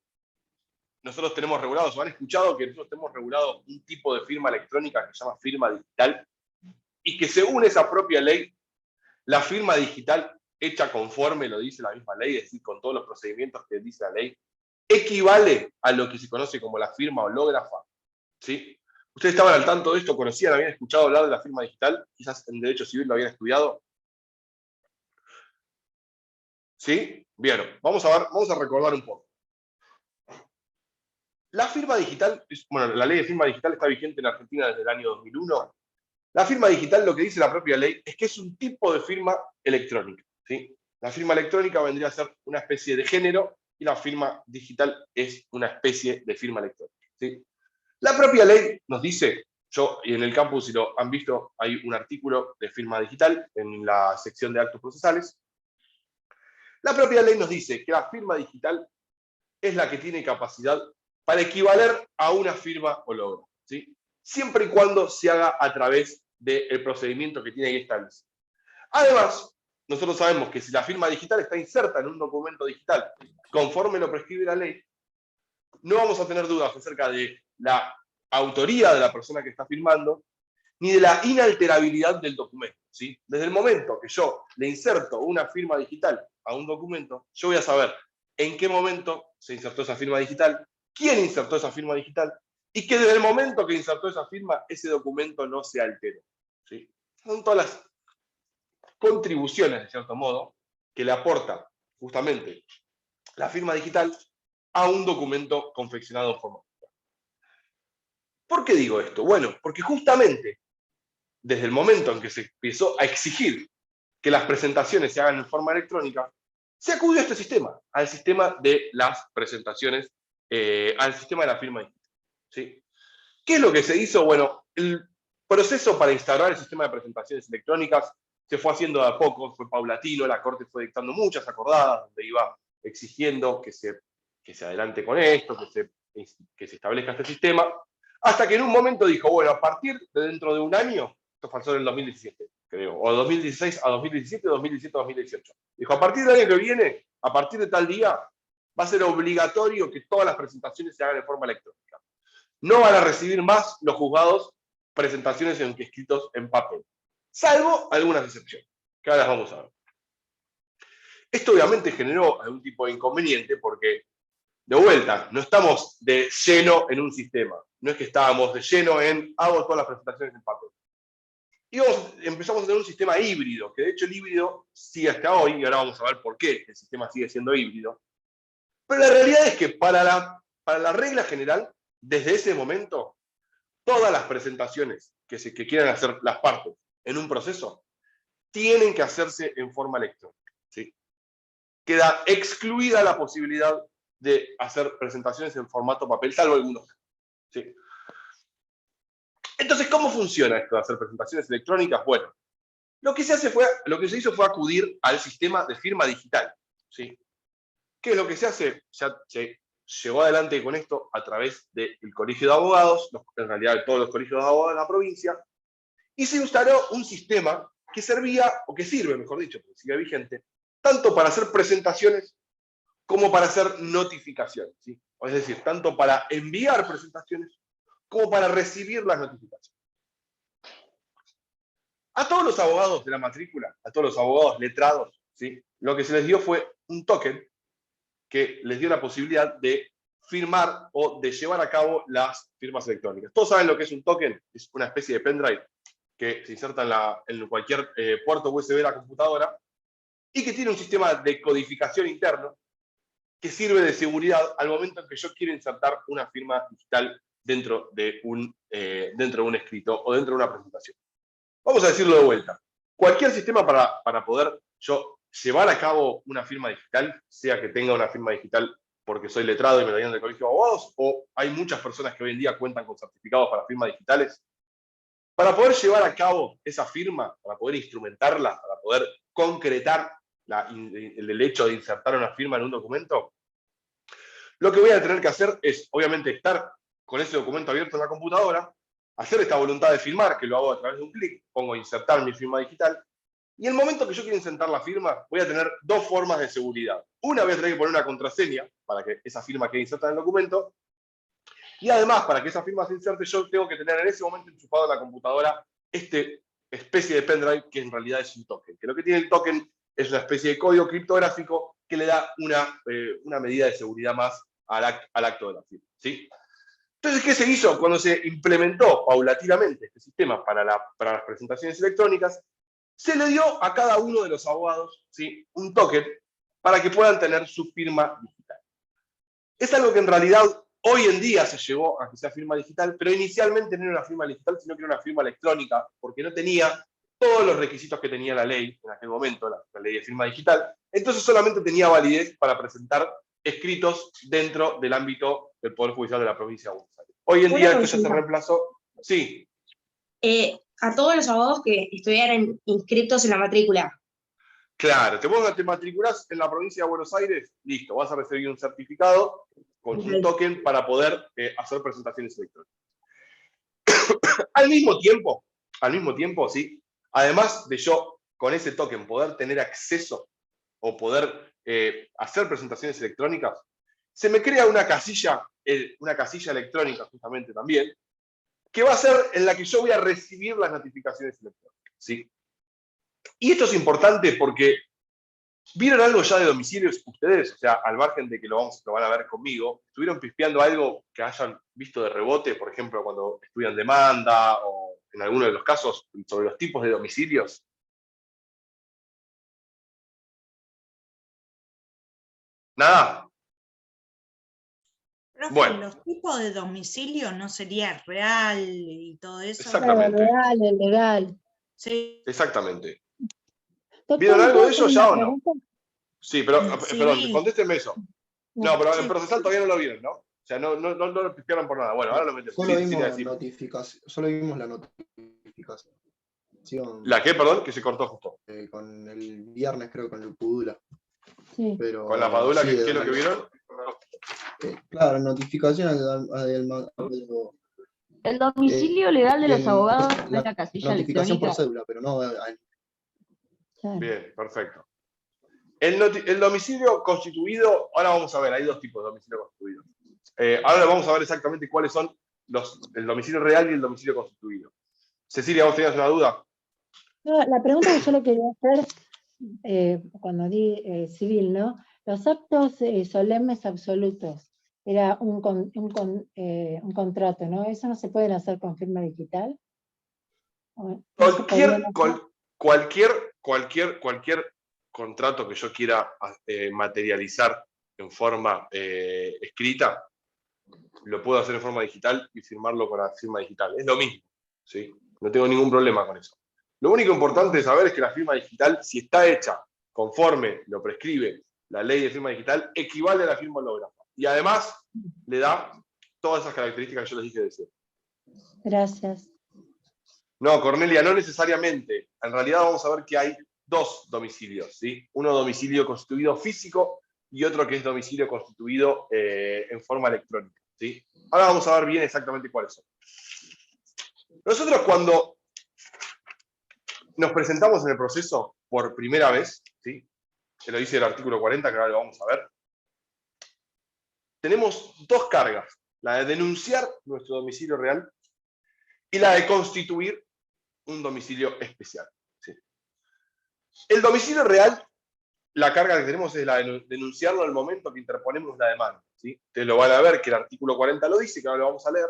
nosotros tenemos regulados, o han escuchado que nosotros tenemos regulado un tipo de firma electrónica que se llama firma digital, y que según esa propia ley, la firma digital hecha conforme lo dice la misma ley, es decir, con todos los procedimientos que dice la ley, equivale a lo que se conoce como la firma hológrafa, ¿sí? ¿Ustedes estaban al tanto de esto? ¿Conocían, habían escuchado hablar de la firma digital? Quizás en Derecho Civil lo habían estudiado. ¿Sí? Bien, vamos a recordar un poco. La firma digital, bueno, la ley de firma digital está vigente en Argentina desde el año 2001. La firma digital, lo que dice la propia ley, es que es un tipo de firma electrónica, ¿sí? La firma electrónica vendría a ser una especie de género y la firma digital es una especie de firma electrónica, ¿sí? La propia ley nos dice, y en el campus, si lo han visto, hay un artículo de firma digital en la sección de actos procesales. La propia ley nos dice que la firma digital es la que tiene capacidad para equivaler a una firma holograma, ¿sí? Siempre y cuando se haga a través del procedimiento que tiene que establecer. Además, nosotros sabemos que si la firma digital está inserta en un documento digital conforme lo prescribe la ley, no vamos a tener dudas acerca de la autoría de la persona que está firmando, ni de la inalterabilidad del documento, ¿sí? Desde el momento que yo le inserto una firma digital a un documento, yo voy a saber en qué momento se insertó esa firma digital, quién insertó esa firma digital, y que desde el momento que insertó esa firma, ese documento no se alteró, ¿sí? Son todas las contribuciones, de cierto modo, que le aporta justamente la firma digital a un documento confeccionado en forma digital. ¿Por qué digo esto? Bueno, porque justamente desde el momento en que se empezó a exigir que las presentaciones se hagan en forma electrónica, se acudió a este sistema, al sistema de las presentaciones, al sistema de la firma digital, ¿sí? ¿Qué es lo que se hizo? Bueno, el proceso para instaurar el sistema de presentaciones electrónicas se fue haciendo de a poco, fue paulatino, la Corte fue dictando muchas acordadas, donde iba exigiendo que se adelante con esto, que se establezca este sistema, hasta que en un momento dijo, bueno, a partir de dentro de un año, esto pasó en el 2017, creo, o 2016 a 2017, 2017 a 2018. Dijo, a partir del año que viene, a partir de tal día, va a ser obligatorio que todas las presentaciones se hagan de forma electrónica. No van a recibir más los juzgados presentaciones escritos en papel, salvo algunas excepciones, que ahora las vamos a ver. Esto obviamente generó algún tipo de inconveniente porque, de vuelta, no estamos de lleno en un sistema. No es que estábamos de lleno en hago todas las presentaciones en papel. Y empezamos a tener un sistema híbrido, que de hecho el híbrido sigue hasta hoy, y ahora vamos a ver por qué el sistema sigue siendo híbrido. Pero la realidad es que para la regla general, desde ese momento, todas las presentaciones que quieran hacer las partes en un proceso tienen que hacerse en forma electrónica, ¿sí? Queda excluida la posibilidad de hacer presentaciones en formato papel, salvo algunos, ¿sí? Entonces, ¿cómo funciona esto de hacer presentaciones electrónicas? Bueno, lo que se hizo fue acudir al sistema de firma digital, ¿sí? ¿Qué es lo que se hace? Se llevó adelante con esto a través del Colegio de Abogados, en realidad de todos los colegios de abogados de la provincia, y se instaló un sistema que servía, o que sirve, mejor dicho, porque sigue vigente, tanto para hacer presentaciones como para hacer notificaciones, ¿sí? Es decir, tanto para enviar presentaciones como para recibir las notificaciones. A todos los abogados de la matrícula, a todos los abogados letrados, ¿sí? Lo que se les dio fue un token que les dio la posibilidad de firmar o de llevar a cabo las firmas electrónicas. Todos saben lo que es un token, es una especie de pendrive que se inserta en cualquier puerto USB de la computadora y que tiene un sistema de codificación interno que sirve de seguridad al momento en que yo quiero insertar una firma digital dentro de un escrito o dentro de una presentación. Vamos a decirlo de vuelta. Cualquier sistema para poder yo llevar a cabo una firma digital, sea que tenga una firma digital porque soy letrado y me lo dieron del Colegio de Abogados, o hay muchas personas que hoy en día cuentan con certificados para firmas digitales, para poder llevar a cabo esa firma, para poder instrumentarla, para poder concretar el hecho de insertar una firma en un documento, lo que voy a tener que hacer es, obviamente, estar con ese documento abierto en la computadora, hacer esta voluntad de firmar, que lo hago a través de un clic, pongo insertar mi firma digital, y en el momento que yo quiero insertar la firma, voy a tener dos formas de seguridad. Una, voy a tener que poner una contraseña para que esa firma quede insertada en el documento, y además, para que esa firma se inserte, yo tengo que tener en ese momento enchufado en la computadora este especie de pendrive que en realidad es un token. Que lo que tiene el token es una especie de código criptográfico que le da una medida de seguridad más al acto de la firma, ¿sí? Entonces, ¿qué se hizo? Cuando se implementó paulatinamente este sistema para las presentaciones electrónicas, se le dio a cada uno de los abogados, ¿sí?, un token para que puedan tener su firma digital. Es algo que en realidad hoy en día se llevó a que sea firma digital, pero inicialmente no era una firma digital, sino que era una firma electrónica, porque no tenía todos los requisitos que tenía la ley en aquel momento, la ley de firma digital. Entonces solamente tenía validez para presentar escritos dentro del ámbito del Poder Judicial de la provincia de Buenos Aires. Hoy en Una día esto ya se consulta. reemplazó. Sí, A todos los abogados que estuvieran inscritos en la matrícula. claro, te matriculás en la provincia de Buenos Aires, listo, vas a recibir un certificado con un Ok. token para poder hacer presentaciones electrónicas. Al mismo tiempo, sí, además de yo con ese token poder tener acceso o poder hacer presentaciones electrónicas, se me crea una casilla electrónica justamente también, que va a ser en la que yo voy a recibir las notificaciones electrónicas, ¿sí? Y esto es importante porque ¿vieron algo ya de domicilios ustedes? O sea, al margen de que lo van a ver conmigo, ¿estuvieron pispeando algo que hayan visto de rebote, por ejemplo, cuando estudian demanda o en alguno de los casos sobre los tipos de domicilios? ¿Nada? Profe, Bueno, los tipos de domicilio no sería real y todo eso. Exactamente. Claro, legal, legal. Sí, exactamente. Doctor, ¿Vieron ¿le algo puedo de hacer eso una ya o no? pregunta? Sí, pero, perdón, civil. contéstenme eso. No, pero en Sí. procesal todavía no lo vieron, ¿no? O sea, no lo pispearon por nada. Bueno, ahora lo metemos. Solo Sí, vimos decime. solo vimos la notificación ¿La qué, perdón? Que se cortó justo. con el viernes, creo, con el Pudula. Sí. Pero, Con la Padula, sí, ¿qué es lo que vieron? claro, notificación El domicilio legal de los abogados no es la casilla notificación por electrónica. cédula, pero no Claro. Bien, perfecto. El domicilio constituido, ahora vamos a ver, hay dos tipos de domicilio constituido. Ahora vamos a ver exactamente cuáles son el domicilio real y el domicilio constituido. Cecilia, ¿vos tenías una duda? No, la pregunta que yo le quería hacer, cuando di civil, ¿no? Los actos solemnes absolutos, era un contrato, ¿no? ¿Eso no se puede hacer con firma digital? ¿O no se podrían hacer? Cualquier contrato que yo quiera materializar en forma escrita, lo puedo hacer en forma digital y firmarlo con la firma digital. Es lo mismo, ¿sí? No tengo ningún problema con eso. Lo único importante de saber es que la firma digital, si está hecha conforme lo prescribe la ley de firma digital, equivale a la firma holográfica. Y además le da todas esas características que yo les dije de ser. Gracias. No, Cornelia, no necesariamente. En realidad vamos a ver que hay dos domicilios, ¿sí? Uno domicilio constituido físico y otro que es domicilio constituido en forma electrónica, ¿sí? Ahora vamos a ver bien exactamente cuáles son. Nosotros cuando nos presentamos en el proceso por primera vez, ¿sí? Se lo dice el artículo 40, que ahora lo vamos a ver. Tenemos dos cargas, la de denunciar nuestro domicilio real y la de constituir un domicilio especial, ¿sí? El domicilio real, la carga que tenemos es la de denunciarlo al momento que interponemos la demanda, ¿sí? Ustedes lo van a ver que el artículo 40 lo dice, que ahora lo vamos a leer,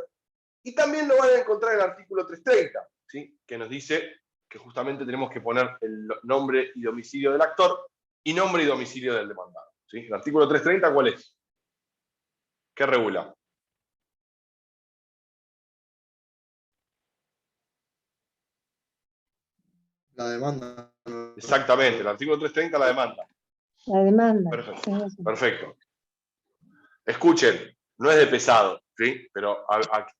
y también lo van a encontrar en el artículo 330, ¿sí? Que nos dice que justamente tenemos que poner el nombre y domicilio del actor y nombre y domicilio del demandado, ¿sí? El artículo 330, ¿cuál es? ¿Qué regula? la demanda. Exactamente, el artículo 330, la demanda. La demanda. Perfecto. Perfecto. Escuchen, no es de pesado, ¿sí? Pero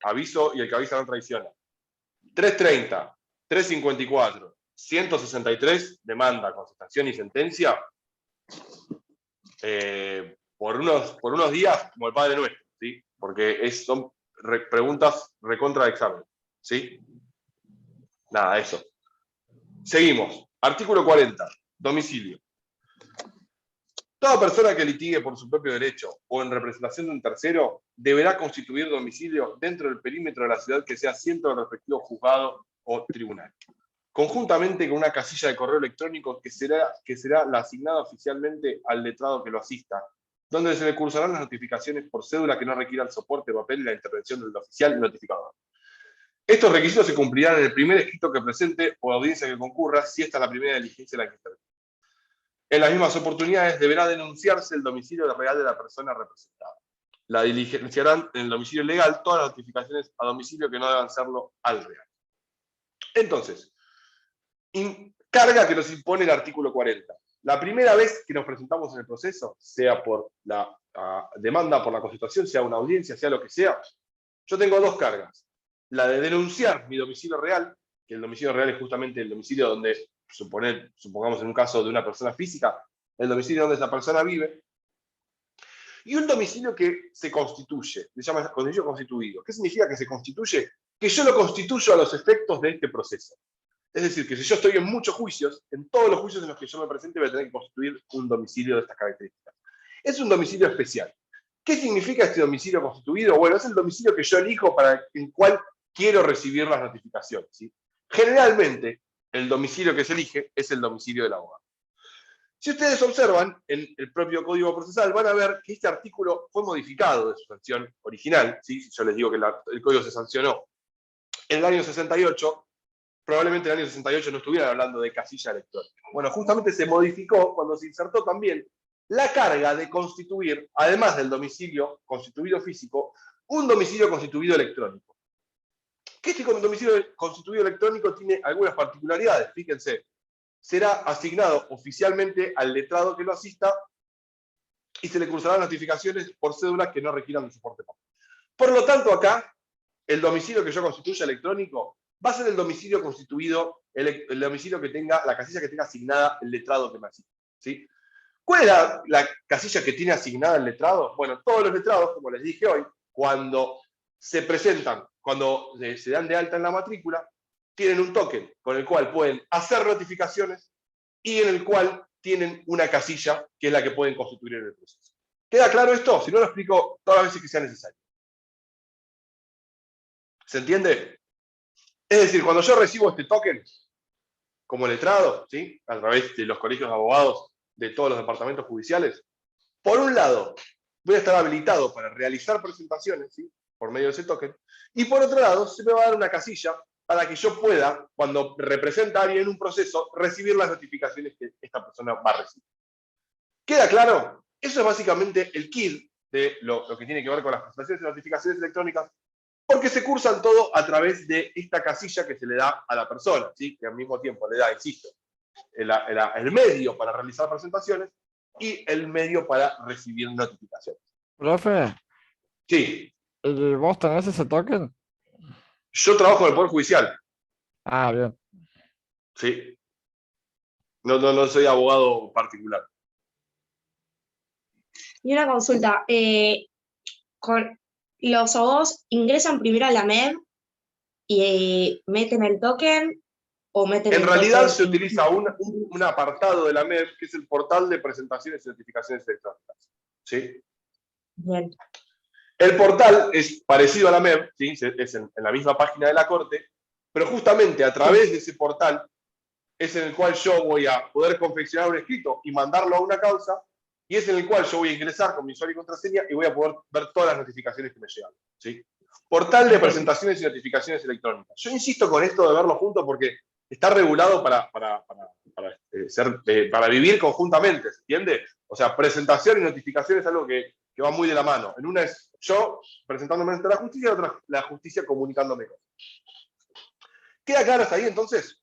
aviso y el que avisa no traiciona. 330, 354, 163, demanda, contestación y sentencia, por unos días como el Padre Nuestro, ¿sí? Porque son preguntas recontra de examen, ¿sí? Nada, eso. Seguimos. Artículo 40, domicilio. Toda persona que litigue por su propio derecho o en representación de un tercero deberá constituir domicilio dentro del perímetro de la ciudad que sea asiento del respectivo juzgado o tribunal, conjuntamente con una casilla de correo electrónico que será la asignada oficialmente al letrado que lo asista, donde se le cursarán las notificaciones por cédula que no requieran soporte de papel y la intervención del oficial notificador. Estos requisitos se cumplirán en el primer escrito que presente o audiencia que concurra, si esta es la primera diligencia en la que interviene. En las mismas oportunidades deberá denunciarse el domicilio real de la persona representada. La diligenciarán en el domicilio legal todas las notificaciones a domicilio que no deban serlo al real. Entonces, carga que nos impone el artículo 40. la primera vez que nos presentamos en el proceso, sea por la demanda por la constitución, sea una audiencia, sea lo que sea, yo tengo dos cargas. La de denunciar mi domicilio real, que el domicilio real es justamente el domicilio donde, supongamos en un caso de una persona física, el domicilio donde esa persona vive, y un domicilio que se constituye, se llama domicilio constituido. ¿Qué significa que se constituye? Que yo lo constituyo a los efectos de este proceso. Es decir, que si yo estoy en muchos juicios, en todos los juicios en los que yo me presente voy a tener que constituir un domicilio de estas características. Es un domicilio especial. ¿Qué significa este domicilio constituido? Bueno, es el domicilio que yo elijo para el cual quiero recibir las notificaciones, ¿sí? Generalmente, el domicilio que se elige es el domicilio del abogado. Si ustedes observan en el propio Código Procesal, van a ver que este artículo fue modificado de su sanción original, ¿sí? Si yo les digo que el Código se sancionó en el año 68, probablemente en el año 68 no estuvieran hablando de casilla electrónica. Bueno, justamente se modificó cuando se insertó también la carga de constituir, además del domicilio constituido físico, un domicilio constituido electrónico. Que este domicilio constituido electrónico tiene algunas particularidades, fíjense. Será asignado oficialmente al letrado que lo asista y se le cursarán notificaciones por cédulas que no requieran de soporte papel. Por lo tanto, acá, el domicilio que yo constituya electrónico va a ser el domicilio constituido, el domicilio que tenga, la casilla que tenga asignada el letrado que me asista, ¿sí? ¿Cuál es la casilla que tiene asignada el letrado? Bueno, todos los letrados, como les dije hoy, cuando se presentan, cuando se dan de alta en la matrícula, tienen un token con el cual pueden hacer notificaciones y en el cual tienen una casilla que es la que pueden constituir en el proceso. ¿Queda claro esto? Si no, lo explico todas las veces que sea necesario. ¿Se entiende? Es decir, cuando yo recibo este token como letrado, ¿sí? A través de los colegios de abogados de todos los departamentos judiciales, por un lado, voy a estar habilitado para realizar presentaciones, ¿sí? Por medio de ese token, y por otro lado, se me va a dar una casilla para que yo pueda, cuando representa a alguien en un proceso, recibir las notificaciones que esta persona va a recibir. ¿Queda claro? Eso es básicamente el kit de lo que tiene que ver con las presentaciones y notificaciones electrónicas, porque se cursan todo a través de esta casilla que se le da a la persona, ¿sí? Que al mismo tiempo le da, insisto, el medio para realizar presentaciones y el medio para recibir notificaciones. Profe, Sí, ¿y vos tenés ese token? yo trabajo en el Poder Judicial, Ah, bien. ¿sí? No soy abogado particular. Y una consulta, los abogados ingresan primero a la MEB y meten el token o meten En el realidad token se utiliza un apartado de la MEB, que es el portal de presentaciones y notificaciones electrónicas, ¿sí? Bien. El portal es parecido a la MEB, ¿sí? Es en la misma página de la Corte, pero justamente a través de ese portal es en el cual yo voy a poder confeccionar un escrito y mandarlo a una causa, y es en el cual yo voy a ingresar con mi usuario y contraseña y voy a poder ver todas las notificaciones que me llegan, ¿sí? Portal de presentaciones y notificaciones electrónicas. Yo insisto con esto de verlo junto porque está regulado para vivir conjuntamente, ¿se entiende? O sea, presentación y notificación es algo que va muy de la mano. En una es yo presentándome ante la justicia, y en otra la justicia comunicándome cosas. ¿Queda claro hasta ahí entonces?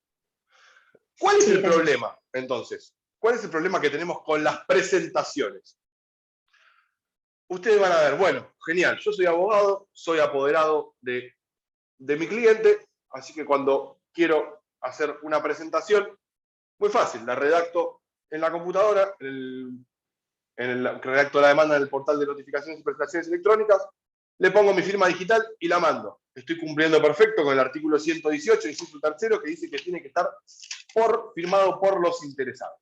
¿Cuál es el problema entonces? ¿Cuál es el problema que tenemos con las presentaciones? Ustedes van a ver, bueno, genial, yo soy abogado, soy apoderado de mi cliente, así que cuando quiero hacer una presentación, muy fácil, la redacto en la computadora, redacto la demanda en el portal de notificaciones y presentaciones electrónicas, le pongo mi firma digital y la mando. Estoy cumpliendo perfecto con el artículo 118, inciso tercero, que dice que tiene que estar firmado por los interesados.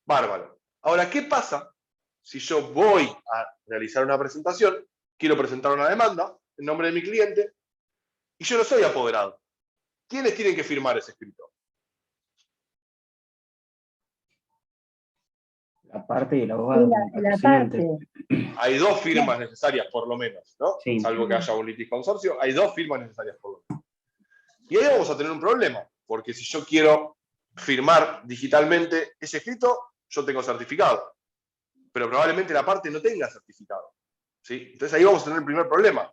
Bárbaro. Ahora, ¿qué pasa si yo voy a realizar una presentación, quiero presentar una demanda en nombre de mi cliente, y yo no soy apoderado? ¿Quiénes tienen que firmar ese escrito? La parte del abogado. La parte. Hay dos firmas necesarias, por lo menos, ¿no? Sí. Salvo que haya un liticonsorcio, hay dos firmas necesarias, por lo menos. Y ahí vamos a tener un problema, porque si yo quiero firmar digitalmente ese escrito, yo tengo certificado. Pero probablemente la parte no tenga certificado, ¿sí? Entonces ahí vamos a tener el primer problema.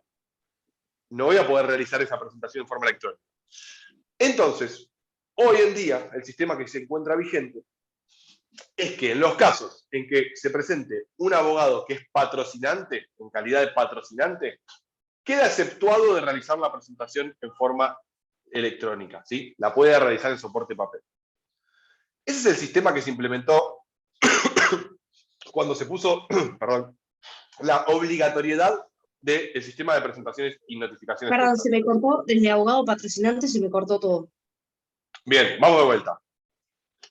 No voy a poder realizar esa presentación en forma electrónica. Entonces, hoy en día, el sistema que se encuentra vigente es que en los casos en que se presente un abogado que es patrocinante, en calidad de patrocinante, queda exceptuado de realizar la presentación en forma electrónica, ¿sí? La puede realizar en soporte papel. Ese es el sistema que se implementó cuando se puso, perdón, la obligatoriedad del sistema de presentaciones y notificaciones. Perdón, se me cortó, desde abogado patrocinante se me cortó todo. Bien, vamos de vuelta.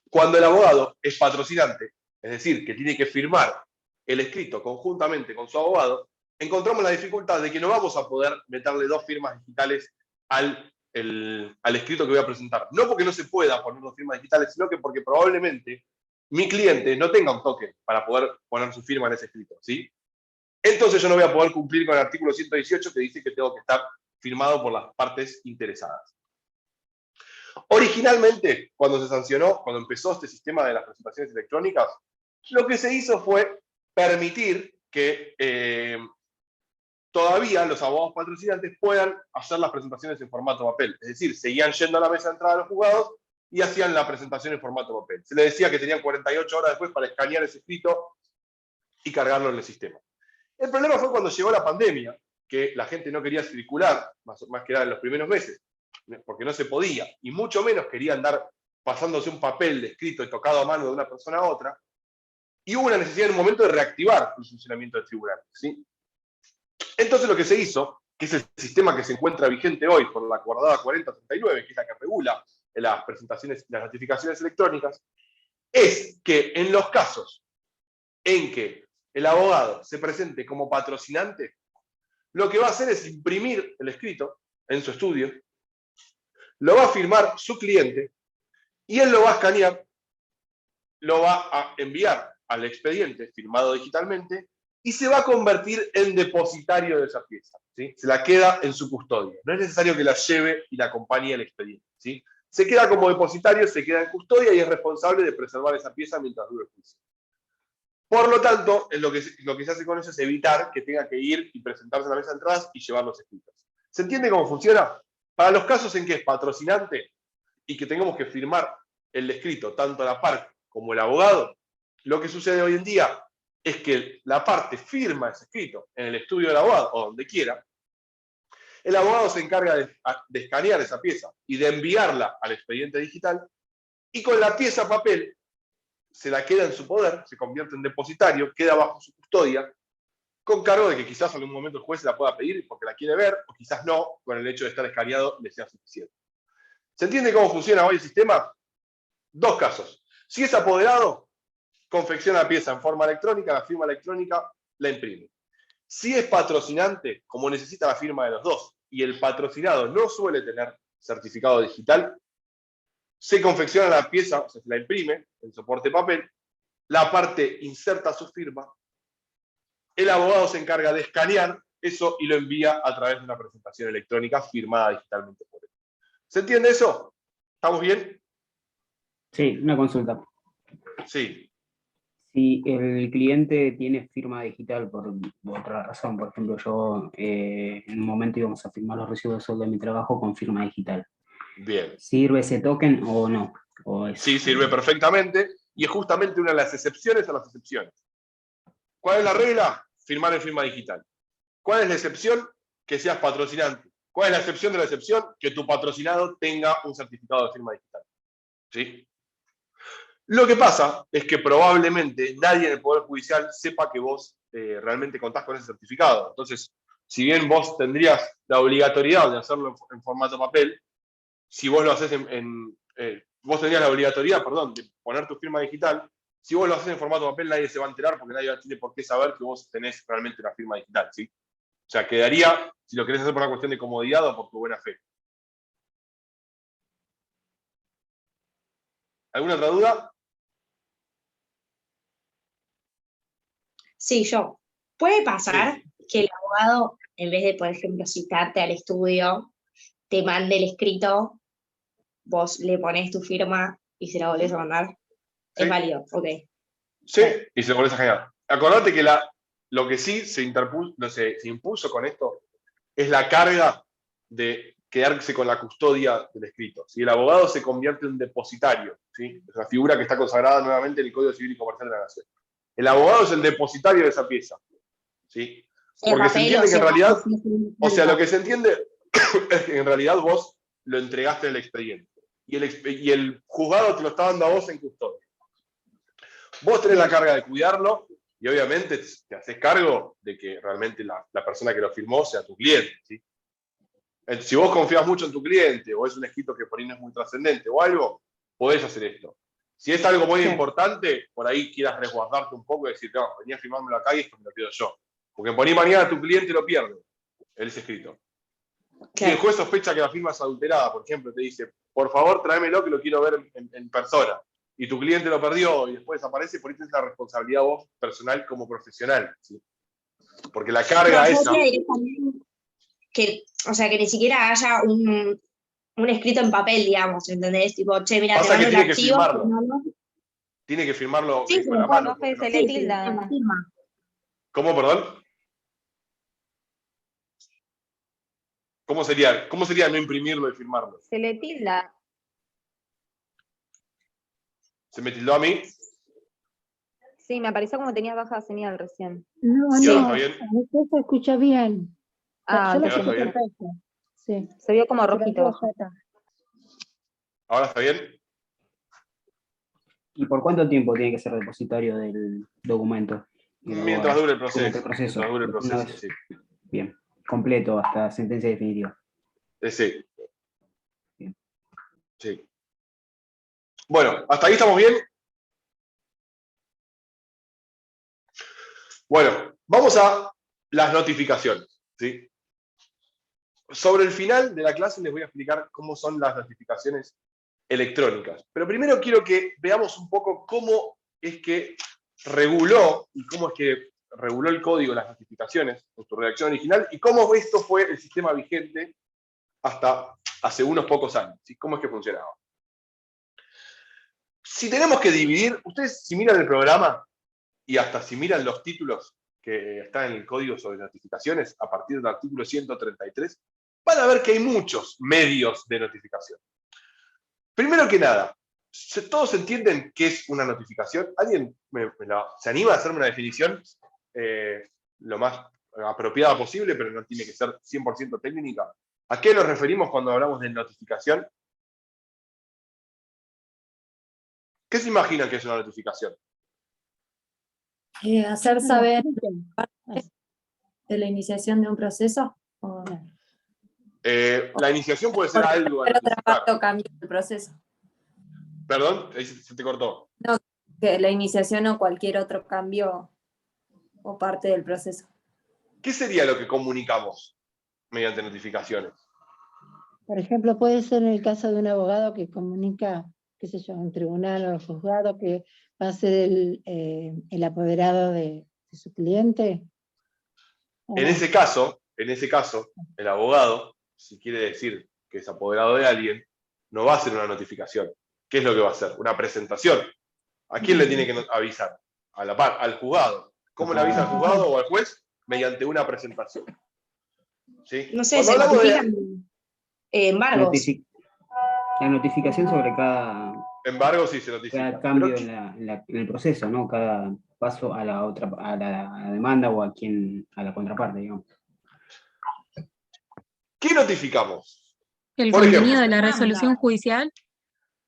Cuando el abogado es patrocinante, es decir, que tiene que firmar el escrito conjuntamente con su abogado, encontramos la dificultad de que no vamos a poder meterle 2 firmas digitales al escrito que voy a presentar. No porque no se pueda poner 2 firmas digitales, sino que porque probablemente mi cliente no tenga un token para poder poner su firma en ese escrito, ¿sí? Entonces yo no voy a poder cumplir con el artículo 118 que dice que tengo que estar firmado por las partes interesadas. Originalmente, cuando se sancionó, cuando empezó este sistema de las presentaciones electrónicas, lo que se hizo fue permitir que todavía los abogados patrocinantes puedan hacer las presentaciones en formato papel. Es decir, seguían yendo a la mesa de entrada de los juzgados y hacían la presentación en formato papel. Se les decía que tenían 48 horas después para escanear ese escrito y cargarlo en el sistema. El problema fue cuando llegó la pandemia, que la gente no quería circular, más que nada en los primeros meses, porque no se podía, y mucho menos quería andar pasándose un papel de escrito y tocado a mano de una persona a otra, y hubo una necesidad en un momento de reactivar el funcionamiento del tribunal, ¿sí? Entonces lo que se hizo, que es el sistema que se encuentra vigente hoy por la acordada 4039, que es la que regula las presentaciones y las notificaciones electrónicas, es que en los casos en que el abogado se presente como patrocinante, lo que va a hacer es imprimir el escrito en su estudio, lo va a firmar su cliente y él lo va a escanear, lo va a enviar al expediente firmado digitalmente y se va a convertir en depositario de esa pieza, ¿sí? Se la queda en su custodia. No es necesario que la lleve y la acompañe al expediente, ¿sí? Se queda como depositario, se queda en custodia y es responsable de preservar esa pieza mientras dure el juicio. Por lo tanto, lo que se hace con eso es evitar que tenga que ir y presentarse a la mesa de entradas y llevar los escritos. ¿Se entiende cómo funciona? Para los casos en que es patrocinante y que tengamos que firmar el escrito, tanto la parte como el abogado, lo que sucede hoy en día es que la parte firma ese escrito en el estudio del abogado o donde quiera, el abogado se encarga de escanear esa pieza y de enviarla al expediente digital, y con la pieza papel se la queda en su poder, se convierte en depositario, queda bajo su custodia, con cargo de que quizás en algún momento el juez se la pueda pedir porque la quiere ver, o quizás no, con el hecho de estar escaneado le sea suficiente. ¿Se entiende cómo funciona hoy el sistema? 2 casos. Si es apoderado, confecciona la pieza en forma electrónica, la firma electrónica la imprime. Si es patrocinante, como necesita la firma de los 2, y el patrocinado no suele tener certificado digital, se confecciona la pieza, o sea, se la imprime en soporte papel, la parte inserta su firma, el abogado se encarga de escanear eso y lo envía a través de una presentación electrónica firmada digitalmente por él. ¿Se entiende eso? ¿Estamos bien? Sí, una consulta. Sí. Si el cliente tiene firma digital por otra razón, por ejemplo, yo en un momento íbamos a firmar los recibos de sueldo de mi trabajo con firma digital. Bien. ¿Sirve ese token o no? Sí, sirve perfectamente, y es justamente una de las excepciones a las excepciones. ¿Cuál es la regla? Firmar en firma digital. ¿Cuál es la excepción? Que seas patrocinante. ¿Cuál es la excepción de la excepción? Que tu patrocinado tenga un certificado de firma digital. ¿Sí? Lo que pasa es que probablemente nadie en el Poder Judicial sepa que vos realmente contás con ese certificado. Entonces, si bien vos tendrías la obligatoriedad de hacerlo en formato papel, si vos lo haces vos tendrías la obligatoriedad, perdón, de poner tu firma digital. Si vos lo haces en formato papel, nadie se va a enterar porque nadie tiene por qué saber que vos tenés realmente una firma digital, ¿sí? O sea, quedaría, si lo querés hacer por una cuestión de comodidad o por tu buena fe. ¿Alguna otra duda? Sí, yo. ¿Puede pasar que el abogado, en vez de, por ejemplo, citarte al estudio, te mande el escrito, vos le pones tu firma y se la volvés a mandar? Sí. Es válido, ok. Sí, y se lo volvés a generar. Acordate que lo que sí se impuso con esto es la carga de quedarse con la custodia del escrito, ¿sí? El abogado se convierte en depositario, ¿sí? Es una figura que está consagrada nuevamente en el Código Civil y Comercial de la Nación. El abogado es el depositario de esa pieza, ¿sí? Porque se entiende que en realidad, o sea, lo que se entiende es que en realidad vos lo entregaste en el expediente y el juzgado te lo está dando a vos en custodia. Vos tenés la carga de cuidarlo y obviamente te haces cargo de que realmente la persona que lo firmó sea tu cliente, ¿sí? Si vos confías mucho en tu cliente o es un escrito que por ahí no es muy trascendente o algo, podés hacer esto. Si es algo muy importante, por ahí quieras resguardarte un poco y decir, no, venía a firmármelo acá y esto me lo pido yo. Porque por ahí mañana tu cliente lo pierde, ese escrito. Si el juez sospecha que la firma es adulterada, por ejemplo, te dice, por favor, tráemelo que lo quiero ver en persona. Y tu cliente lo perdió y después desaparece, por ahí tienes la responsabilidad vos personal como profesional, ¿sí? Porque la carga esa... Que, o sea, que ni siquiera haya un escrito en papel, digamos, ¿entendés? Tipo, che, mira, te Pasa que mando el tiene que archivo. firmarlo. Tiene que firmarlo Sí, con la mano. Profe, se porque le no- tilda. ¿Cómo, perdón? ¿Cómo sería no imprimirlo y firmarlo? Se le tilda. ¿Se me tildó a mí? Sí, me apareció como tenía baja señal recién. No, ¿Y ahora no, está bien? usted se escucha bien. Ah, Yo lo ¿y ahora está escucho bien? perfecto. Sí. se vio como Pero rojito vos bajo. ya está. ¿Ahora está bien? ¿Y por cuánto tiempo tiene que ser depositario del documento? Mientras dure el proceso. Durante el proceso. Mientras dure el Una proceso, vez. sí. Bien, completo hasta sentencia definitiva. Sí. Bien. Sí. Bueno, ¿hasta ahí estamos bien? Bueno, vamos a las notificaciones, ¿sí? Sobre el final de la clase les voy a explicar cómo son las notificaciones electrónicas. Pero primero quiero que veamos un poco cómo es que reguló y cómo es que reguló el código las notificaciones en su redacción original y cómo esto fue el sistema vigente hasta hace unos pocos años, ¿sí? Cómo es que funcionaba. Si tenemos que dividir, ustedes si miran el programa y hasta si miran los títulos que están en el código sobre notificaciones, a partir del artículo 133, van a ver que hay muchos medios de notificación. Primero que nada, ¿todos entienden qué es una notificación? ¿Alguien se anima a hacerme una definición lo más apropiada posible, pero no tiene que ser 100% técnica? ¿A qué nos referimos cuando hablamos de notificación? ¿Qué se imaginan que es una notificación? Hacer saber de la iniciación de un proceso. O La iniciación puede ser algo a cualquier otra notificar. parte o cambio del proceso. Perdón, ahí se te cortó. No, que la iniciación o cualquier otro cambio o parte del proceso. ¿Qué sería lo que comunicamos mediante notificaciones? Por ejemplo, puede ser en el caso de un abogado que comunica, qué sé yo, a un tribunal o a un juzgado que va a ser el apoderado de su cliente. ¿O En no? ese caso, el abogado, si quiere decir que es apoderado de alguien, no va a hacer una notificación. ¿Qué es lo que va a hacer? Una presentación. ¿A quién le tiene que avisar? Al juzgado. ¿Cómo le avisa al juzgado o al juez? Mediante una presentación. ¿Sí? No sé, Cuando se hablamos de notifican embargos. La notificación sobre cada embargo, sí se notifica. cada cambio Pero, en el proceso, ¿no? Cada paso a la otra, a la demanda o a la contraparte, digamos. ¿qué notificamos? El Por contenido ejemplo, de la resolución judicial.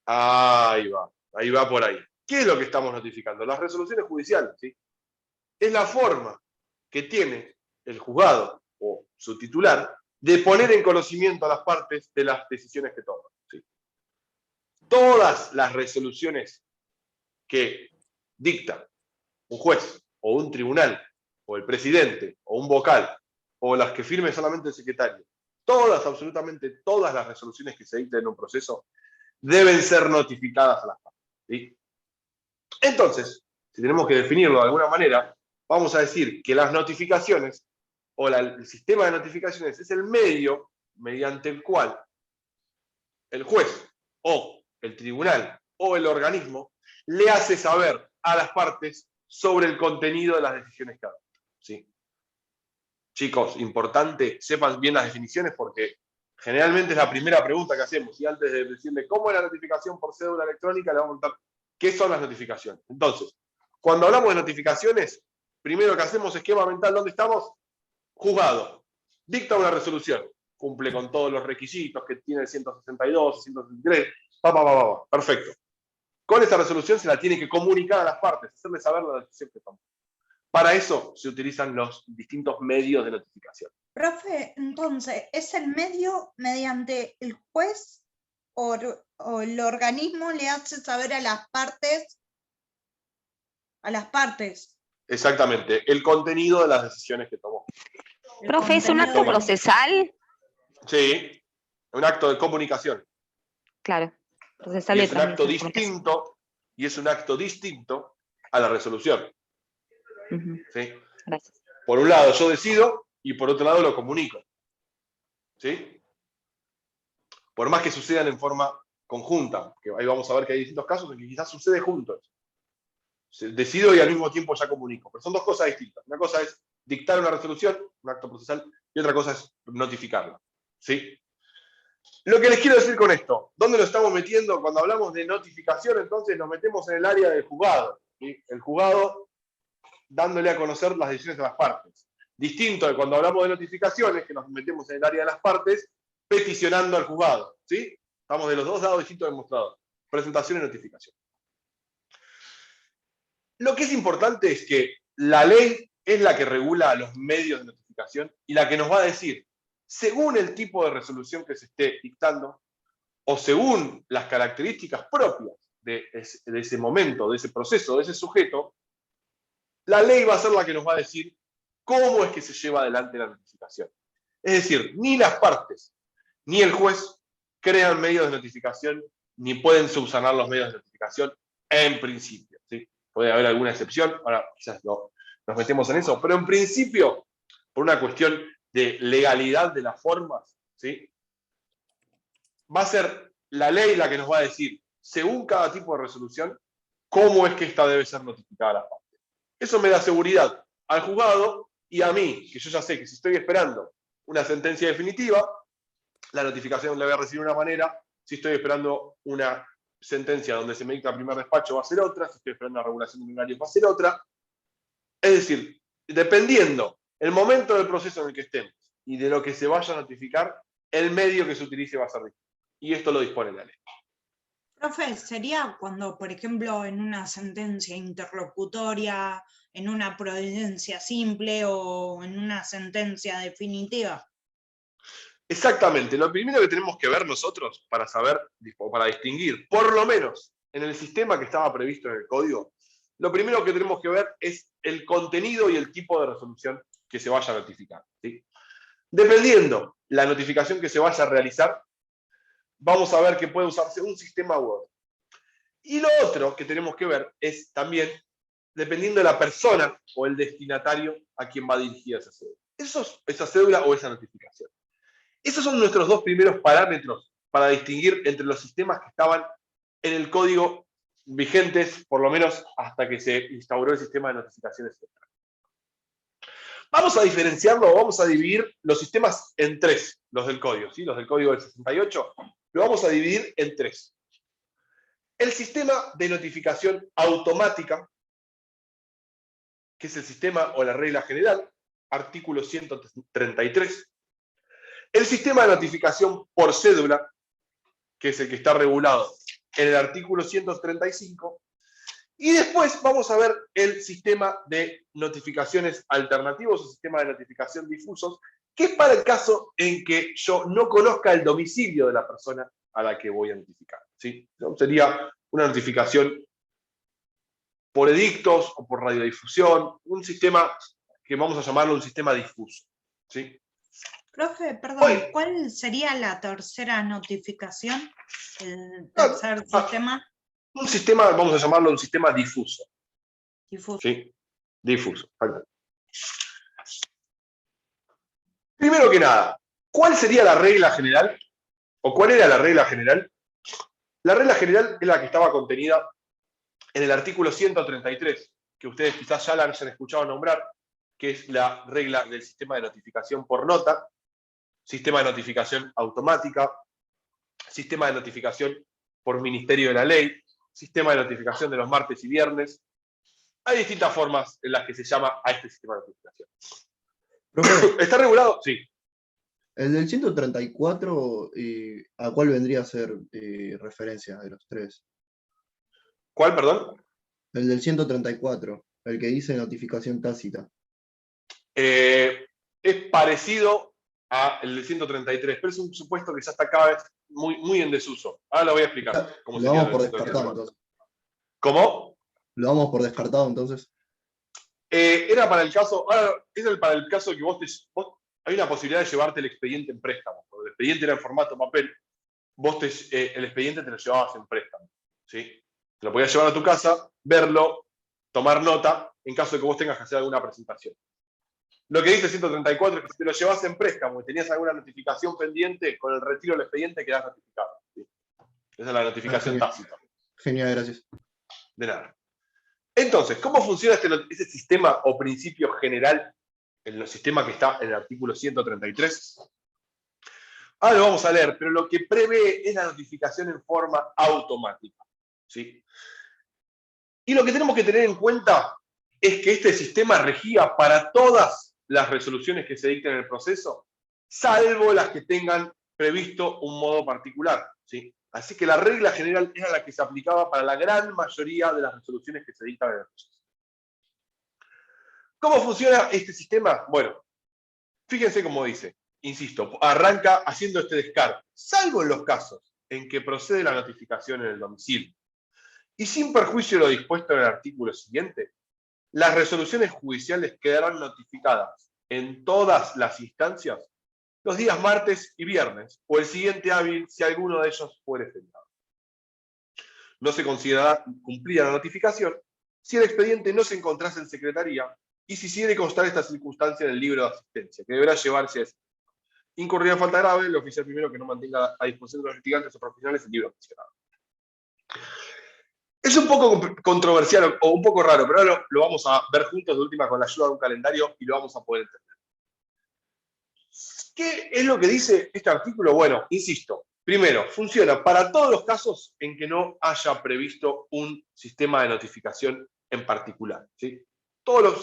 ahí va por ahí. ¿Qué es lo que estamos notificando? Las resoluciones judiciales, ¿sí? Es la forma que tiene el juzgado o su titular de poner en conocimiento a las partes de las decisiones que toman, ¿sí? Todas las resoluciones que dicta un juez o un tribunal o el presidente o un vocal o las que firme solamente el secretario, absolutamente todas las resoluciones que se dicten en un proceso deben ser notificadas a las partes, ¿sí? Entonces, si tenemos que definirlo de alguna manera, vamos a decir que las notificaciones o el sistema de notificaciones es el medio mediante el cual el juez o el tribunal o el organismo le hace saber a las partes sobre el contenido de las decisiones que adoptan, ¿sí? Chicos, importante, sepan bien las definiciones porque Generalmente es la primera pregunta que hacemos, y antes de decirle cómo es la notificación por cédula electrónica, le vamos a preguntar qué son las notificaciones. Entonces, cuando hablamos de notificaciones, primero que hacemos esquema mental, ¿dónde estamos? Juzgado. Dicta una resolución. Cumple con todos los requisitos que tiene el 162, 163, perfecto. Con esa resolución se la tiene que comunicar a las partes, hacerles saber la decisión que tomó. Para eso se utilizan los distintos medios de notificación. Profe, entonces, ¿es el medio mediante el juez o el organismo le hace saber a las partes? Exactamente, el contenido de las decisiones que tomó. Profe, ¿es un acto procesal? Sí, un acto de comunicación. Claro, procesal Y de es un acto transmisión. distinto, y es un acto distinto a la resolución. ¿Sí? Gracias. Por un lado yo decido y por otro lado lo comunico. ¿Sí? Por más que sucedan en forma conjunta, que ahí vamos a ver que hay distintos casos en que quizás sucede juntos. Decido y al mismo tiempo ya comunico. Pero son dos cosas distintas. Una cosa es dictar una resolución, un acto procesal, y otra cosa es notificarla. ¿Sí? Lo que les quiero decir con esto, ¿dónde lo estamos metiendo? Cuando hablamos de notificación, entonces nos metemos en el área del juzgado. ¿Sí? El juzgado dándole a conocer las decisiones de las partes. Distinto de cuando hablamos de notificaciones, que nos metemos en el área de las partes, peticionando al juzgado. ¿Sí? Estamos de los dos lados distintos del mostrador. Presentación y notificación. Lo que es importante es que la ley es la que regula los medios de notificación y la que nos va a decir, según el tipo de resolución que se esté dictando, o según las características propias de ese momento, de ese proceso, de ese sujeto, la ley va a ser la que nos va a decir cómo es que se lleva adelante la notificación. Es decir, ni las partes, ni el juez crean medios de notificación, ni pueden subsanar los medios de notificación en principio. ¿Sí? Puede haber alguna excepción, ahora quizás nos metemos en eso, pero en principio, por una cuestión de legalidad de las formas, ¿sí? Va a ser la ley la que nos va a decir, según cada tipo de resolución, cómo es que esta debe ser notificada a las partes. Eso me da seguridad al juzgado y a mí, que yo ya sé que si estoy esperando una sentencia definitiva, la notificación la voy a recibir de una manera, si estoy esperando una sentencia donde se me dicta el primer despacho va a ser otra, si estoy esperando una regulación de horarios va a ser otra. Es decir, dependiendo el momento del proceso en el que estemos y de lo que se vaya a notificar, el medio que se utilice va a ser distinto. Y esto lo dispone la ley. Profe, sería cuando, por ejemplo, en una sentencia interlocutoria, en una providencia simple o en una sentencia definitiva. Exactamente. Lo primero que tenemos que ver nosotros para saber, para distinguir, por lo menos en el sistema que estaba previsto en el código, lo primero que tenemos que ver es el contenido y el tipo de resolución que se vaya a notificar. ¿Sí? Dependiendo la notificación que se vaya a realizar, vamos a ver que puede usarse un sistema u otro. Y lo otro que tenemos que ver es también, dependiendo de la persona o el destinatario a quien va dirigida esa cédula. Esa cédula o esa notificación. Esos son nuestros dos primeros parámetros para distinguir entre los sistemas que estaban en el código vigentes, por lo menos hasta que se instauró el sistema de notificaciones electrónicas. Vamos a diferenciarlo, vamos a dividir los sistemas en tres, los del código, ¿sí? Los del código del 68, lo vamos a dividir en tres. El sistema de notificación automática, que es el sistema o la regla general, artículo 133. El sistema de notificación por cédula, que es el que está regulado en el artículo 135. Y después vamos a ver el sistema de notificaciones alternativos, o sistema de notificación difusos, que es para el caso en que yo no conozca el domicilio de la persona a la que voy a notificar. ¿Sí? Sería una notificación por edictos o por radiodifusión, un sistema que vamos a llamarlo un sistema difuso. ¿Sí? Profe, perdón, ¿cuál sería la tercera notificación? ¿El tercer sistema? Un sistema, vamos a llamarlo un sistema difuso. Difuso. ¿Sí? Difuso. Primero que nada, ¿cuál sería la regla general? ¿O cuál era la regla general? La regla general es la que estaba contenida en el artículo 133, que ustedes quizás ya la hayan escuchado nombrar, que es la regla del sistema de notificación por nota. sistema de notificación automática, sistema de notificación por Ministerio de la Ley, sistema de notificación de los martes y viernes. Hay distintas formas en las que se llama a este sistema de notificación. Profe, ¿Está regulado? Sí. el del 134, ¿a cuál vendría a ser referencia de los tres? ¿Cuál, perdón? El del 134, el que dice notificación tácita. Es parecido al del 133, pero es un supuesto que ya está cada vez muy en desuso. Ahora lo voy a explicar. Cómo Lo sería damos por el del descartado 134. entonces. ¿Cómo? Lo damos por descartado entonces. Era para el caso, ahora es para el caso que hay una posibilidad de llevarte el expediente en préstamo. Cuando el expediente era en formato papel, el expediente te lo llevabas en préstamo. ¿Sí? Te lo podías llevar a tu casa, verlo, tomar nota, en caso de que vos tengas que hacer alguna presentación. Lo que dice 134 es que si te lo llevas en préstamo y tenías alguna notificación pendiente, con el retiro del expediente quedás notificado. ¿Sí? Esa es la notificación tácita. Genial, gracias. De nada. Entonces, ¿cómo funciona ese sistema o principio general en el sistema que está en el artículo 133? Ahora lo vamos a leer, pero lo que prevé es la notificación en forma automática. ¿Sí? Y lo que tenemos que tener en cuenta es que este sistema regía para todas las resoluciones que se dicten en el proceso, salvo las que tengan previsto un modo particular. ¿Sí? Así que la regla general era la que se aplicaba para la gran mayoría de las resoluciones que se dictan en el proceso. ¿Cómo funciona este sistema? Bueno, fíjense cómo dice, insisto, arranca haciendo este descarte, salvo en los casos en que procede la notificación en el domicilio. Y sin perjuicio de lo dispuesto en el artículo siguiente, las resoluciones judiciales quedarán notificadas en todas las instancias los días martes y viernes, o el siguiente hábil si alguno de ellos fuere feriado. No se considerará cumplida la notificación si el expediente no se encontrase en secretaría y si sigue constar esta circunstancia en el libro de asistencia, que deberá llevarse a ese. Incurrirá en falta grave el oficial primero que no mantenga a disposición de los litigantes o profesionales el libro mencionado. Es un poco controversial o un poco raro, pero ahora lo vamos a ver juntos de última con la ayuda de un calendario y lo vamos a poder entender. ¿Qué es lo que dice este artículo? Bueno, insisto, primero, funciona para todos los casos en que no haya previsto un sistema de notificación en particular. ¿Sí?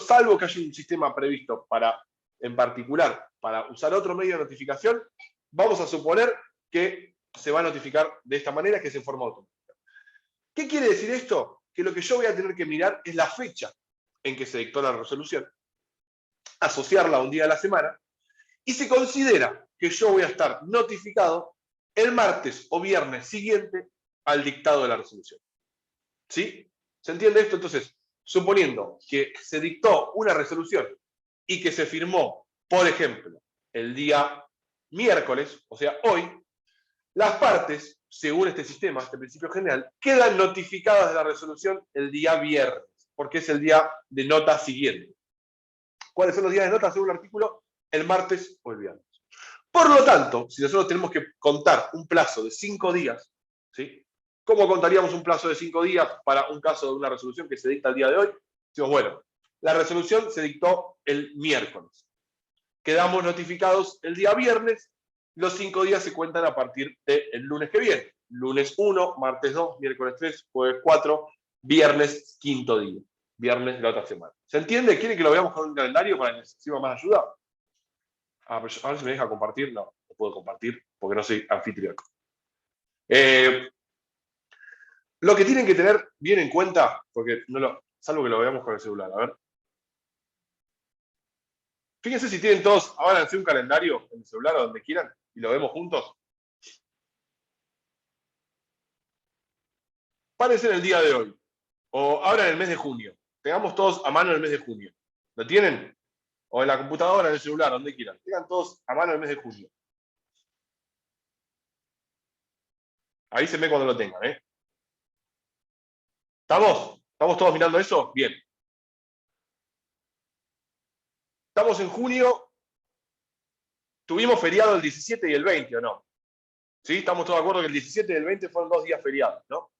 Salvo que haya un sistema previsto en particular para usar otro medio de notificación, vamos a suponer que se va a notificar de esta manera, que es en forma automática. ¿Qué quiere decir esto? Que lo que yo voy a tener que mirar es la fecha en que se dictó la resolución, asociarla a un día de la semana, y se considera que yo voy a estar notificado el martes o viernes siguiente al dictado de la resolución. ¿Sí? ¿Se entiende esto? Entonces, suponiendo que se dictó una resolución y que se firmó, por ejemplo, el día miércoles, o sea, hoy, las partes, según este sistema, este principio general, quedan notificadas de la resolución el día viernes, porque es el día de nota siguiente. ¿Cuáles son los días de nota según el artículo? El martes o el viernes. Por lo tanto, si nosotros tenemos que contar un plazo de 5 días, ¿sí? ¿Cómo contaríamos un plazo de 5 días para un caso de una resolución que se dicta el día de hoy? Decimos, bueno, la resolución se dictó el miércoles. Quedamos notificados el día viernes, los 5 días se cuentan a partir del lunes que viene. Lunes 1, martes 2, miércoles 3, jueves 4, viernes 5º día. Viernes de la otra semana. ¿Se entiende? ¿Quiere que lo veamos con un calendario para que necesitemos más ayuda? A ver si me deja compartir. No puedo compartir porque no soy anfitrión. Lo que tienen que tener bien en cuenta, porque salvo que lo veamos con el celular, a ver. Fíjense si tienen todos, háganse un calendario en el celular o donde quieran y lo vemos juntos. Párense en el día de hoy, o ahora en el mes de junio. Tengamos todos a mano el mes de junio. ¿Lo tienen? O en la computadora, en el celular, donde quieran. Tengan todos a mano el mes de junio. Avísenme cuando lo tengan, ¿eh? ¿Estamos? ¿Estamos todos mirando eso? Bien. Estamos en junio. ¿Tuvimos feriado el 17 y el 20 o no? ¿Sí? Estamos todos de acuerdo que el 17 y el 20 fueron 2 días feriados, ¿no?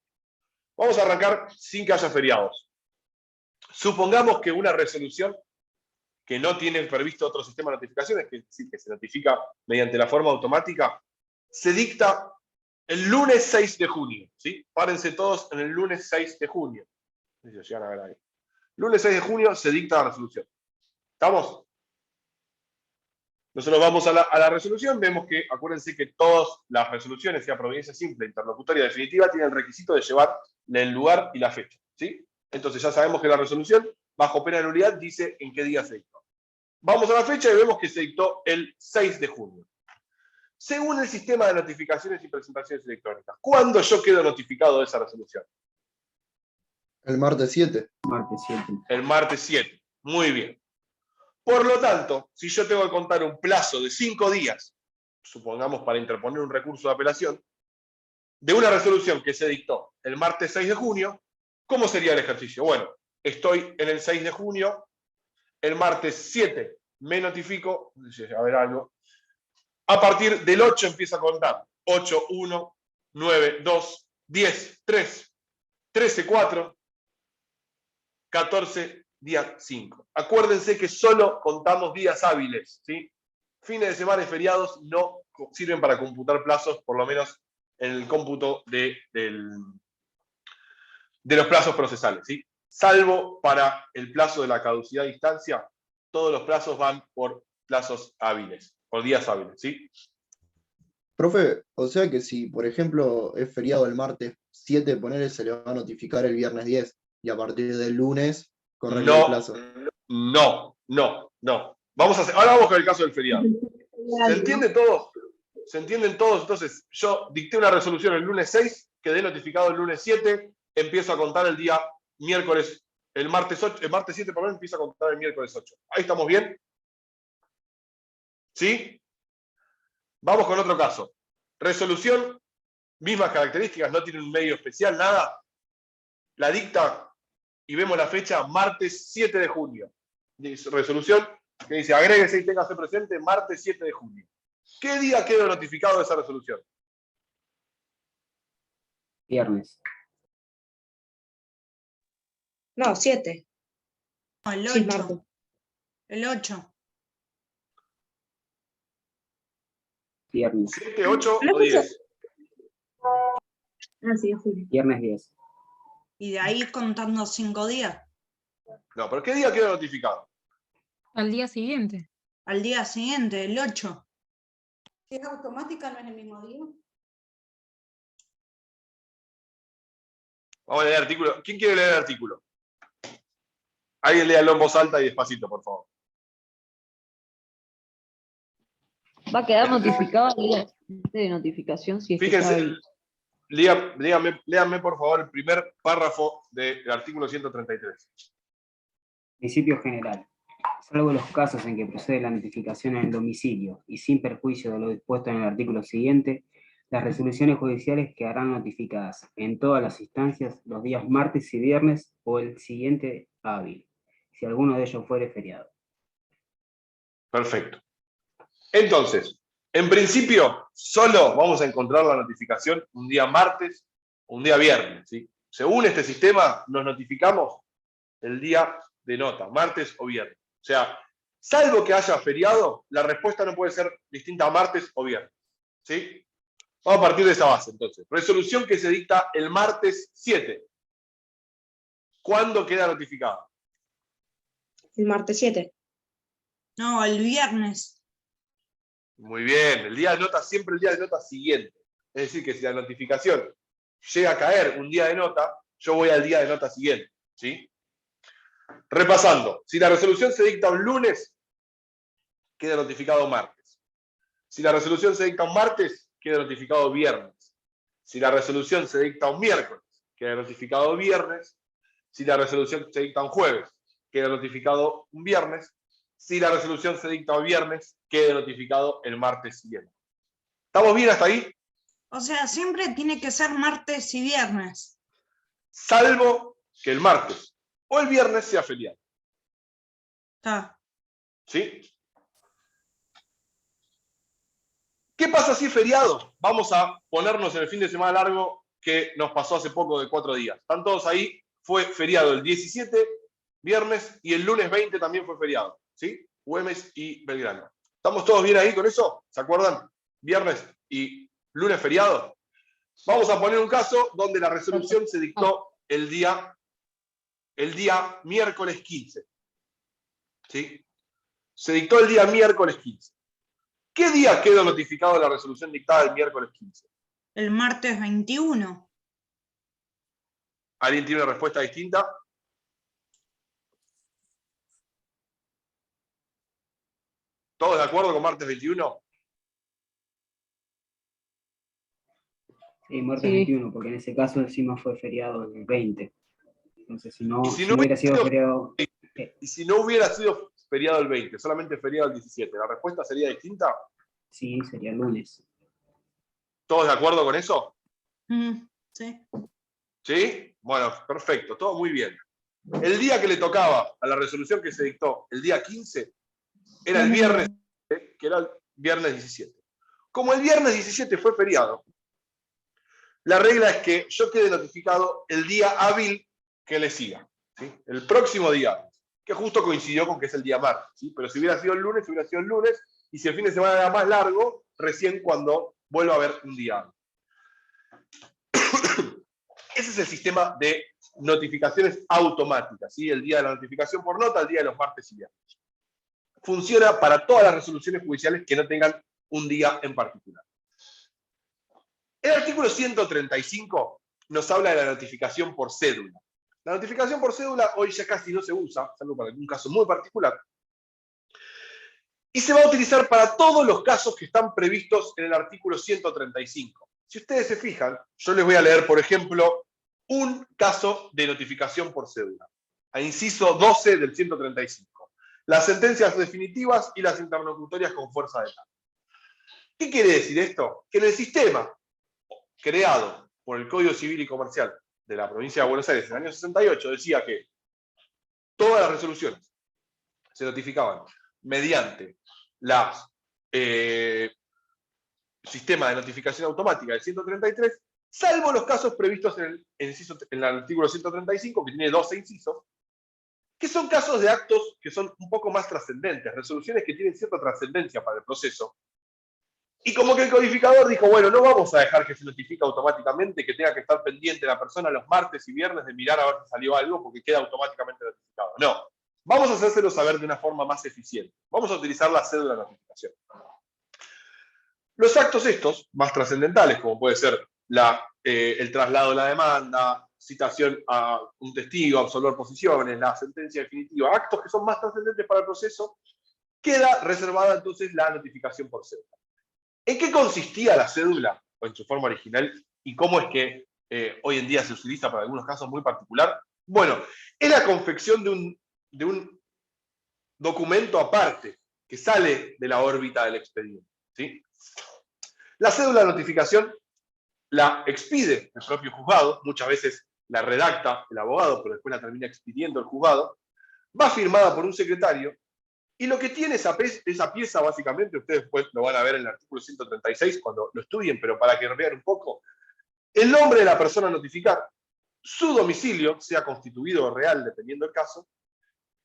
Vamos a arrancar sin que haya feriados. Supongamos que una resolución que no tiene previsto otro sistema de notificaciones, que es decir, que se notifica mediante la forma automática, se dicta el lunes 6 de junio. ¿Sí? Párense todos en el lunes 6 de junio. No sé si llegan a ver ahí. Lunes 6 de junio se dicta la resolución. ¿Estamos? Nosotros vamos a la resolución, vemos que, acuérdense que todas las resoluciones, sea providencia simple, interlocutoria, definitiva, tienen el requisito de llevar el lugar y la fecha. ¿Sí? Entonces ya sabemos que la resolución, bajo pena de nulidad, dice en qué día se dictó. Vamos a la fecha y vemos que se dictó el 6 de junio. Según el sistema de notificaciones y presentaciones electrónicas, ¿cuándo yo quedo notificado de esa resolución? El martes 7. Martes 7. El martes 7. Muy bien. Por lo tanto, si yo tengo que contar un plazo de 5 días, supongamos para interponer un recurso de apelación, de una resolución que se dictó el martes 6 de junio, ¿cómo sería el ejercicio? Bueno, estoy en el 6 de junio, el martes 7 me notifico, a ver algo, a partir del 8 empiezo a contar, 8, 1, 9, 2, 10, 3, 13, 4, 14, día 5. Acuérdense que solo contamos días hábiles, ¿sí? Fines de semana y feriados no sirven para computar plazos, por lo menos en el cómputo de los plazos procesales, ¿sí? Salvo para el plazo de la caducidad de instancia, todos los plazos van por plazos hábiles, por días hábiles, ¿sí? Profe, o sea que si, por ejemplo, es feriado el martes 7, ponele, se le va a notificar el viernes 10, y a partir del lunes correría el plazo. No. Ahora vamos con el caso del feriado. ¿Se entiende todo? ¿Se entienden todos? Entonces, yo dicté una resolución el lunes 6, quedé notificado el lunes 7, empiezo a contar el día miércoles, el martes 7, perdón, empiezo a contar el miércoles 8. ¿Ahí estamos bien? ¿Sí? Vamos con otro caso. Resolución, mismas características, no tiene un medio especial, nada. La dicta y vemos la fecha, martes 7 de junio. Resolución que dice, agréguese y téngase presente, martes 7 de junio. ¿Qué día quedó notificado de esa resolución? Viernes. No, 7. No, el Sí, 8. martes. El 8. Viernes. 7, 8 No o 10. Ah, sí, julio. Viernes 10. Y de ahí contando 5 días. No, pero ¿qué día quedó notificado? Al día siguiente. Al día siguiente, el 8. Si es automática, ¿no es el mismo día? Vamos a leer el artículo. ¿Quién quiere leer el artículo? Alguien léalo en voz alta y despacito, por favor. Va a quedar notificado el día de notificación si es que Fíjense, sabe. léanme por favor el primer párrafo del artículo 133. Principio general. Salvo los casos en que procede la notificación en el domicilio y sin perjuicio de lo dispuesto en el artículo siguiente, las resoluciones judiciales quedarán notificadas en todas las instancias los días martes y viernes o el siguiente hábil, si alguno de ellos fuere feriado. Perfecto. Entonces, en principio, solo vamos a encontrar la notificación un día martes o un día viernes, ¿sí? Según este sistema, nos notificamos el día de nota, martes o viernes. O sea, salvo que haya feriado, la respuesta no puede ser distinta a martes o viernes, ¿sí? Vamos a partir de esa base, entonces. Resolución que se dicta el martes 7. ¿Cuándo queda notificada? El martes 7. No, el viernes. Muy bien, el día de nota, siempre el día de nota siguiente. Es decir, que si la notificación llega a caer un día de nota, yo voy al día de nota siguiente, ¿sí? Repasando, si la resolución se dicta un lunes, queda notificado martes. Si la resolución se dicta un martes, queda notificado viernes. Si la resolución se dicta un miércoles, queda notificado viernes. Si la resolución se dicta un jueves, queda notificado un viernes. Si la resolución se dicta un viernes, queda notificado el martes siguiente. ¿Estamos bien hasta ahí? O sea, siempre tiene que ser martes y viernes. Salvo que el martes o el viernes sea feriado. Está. ¿Sí? ¿Qué pasa si es feriado? Vamos a ponernos en el fin de semana largo que nos pasó hace poco de 4 días. ¿Están todos ahí? Fue feriado el 17, viernes, y el lunes 20 también fue feriado. ¿sí? Güemes y Belgrano. ¿Estamos todos bien ahí con eso? ¿Se acuerdan? Viernes y lunes feriado. Vamos a poner un caso donde la resolución se dictó el día miércoles 15. ¿Sí? Se dictó el día miércoles 15. ¿Qué día quedó notificado la resolución dictada el miércoles 15? El martes 21. ¿Alguien tiene una respuesta distinta? ¿Todos de acuerdo con martes 21? Sí, martes Sí. 21, porque en ese caso encima fue feriado el 20. Entonces, si no, Y si si no no hubiera sido hubiera feriado... Y si no hubiera sido feriado el 20, solamente feriado el 17, ¿la respuesta sería distinta? Sí, sería el lunes. ¿Todos de acuerdo con eso? Sí. ¿Sí? Bueno, perfecto, todo muy bien. El día que le tocaba a la resolución que se dictó, el día 15, era el viernes, que era el viernes 17. Como el viernes 17 fue feriado, la regla es que yo quede notificado el día hábil que le siga, ¿sí? El próximo día, que justo coincidió con que es el día martes, ¿sí? Pero si hubiera sido el lunes, hubiera sido el lunes, y si el fin de semana era más largo, recién cuando vuelva a haber un día hábil. Ese es el sistema de notificaciones automáticas, ¿sí? El día de la notificación por nota, el día de los martes y viernes. Funciona para todas las resoluciones judiciales que no tengan un día en particular. El artículo 135 nos habla de la notificación por cédula. La notificación por cédula hoy ya casi no se usa, salvo para algún caso muy particular. Y se va a utilizar para todos los casos que están previstos en el artículo 135. Si ustedes se fijan, yo les voy a leer, por ejemplo, un caso de notificación por cédula. A inciso 12 del 135. Las sentencias definitivas y las interlocutorias con fuerza de tal. ¿Qué quiere decir esto? Que en el sistema creado por el Código Civil y Comercial de la provincia de Buenos Aires en el año 68 decía que todas las resoluciones se notificaban mediante sistema de notificación automática del 133, salvo los casos previstos en el artículo 135, que tiene 12 incisos, que son casos de actos que son un poco más trascendentes, resoluciones que tienen cierta trascendencia para el proceso. Y como que el codificador dijo, bueno, no vamos a dejar que se notifique automáticamente, que tenga que estar pendiente la persona los martes y viernes de mirar a ver si salió algo, porque queda automáticamente notificado. No, vamos a hacérselo saber de una forma más eficiente. Vamos a utilizar la cédula de notificación. Los actos estos, más trascendentales, como puede ser el traslado de la demanda, citación a un testigo, absolver posiciones, la sentencia definitiva, actos que son más trascendentes para el proceso, queda reservada entonces la notificación por cédula. ¿En qué consistía la cédula, o en su forma original, y cómo es que hoy en día se utiliza para algunos casos muy particular? Bueno, es la confección de un documento aparte, que sale de la órbita del expediente, ¿sí? La cédula de notificación la expide el propio juzgado, muchas veces la redacta el abogado, pero después la termina expidiendo el juzgado, va firmada por un secretario, y lo que tiene esa pieza, básicamente, ustedes después lo van a ver en el artículo 136 cuando lo estudien, pero para que vean un poco, el nombre de la persona a notificar, su domicilio, sea constituido o real, dependiendo del caso,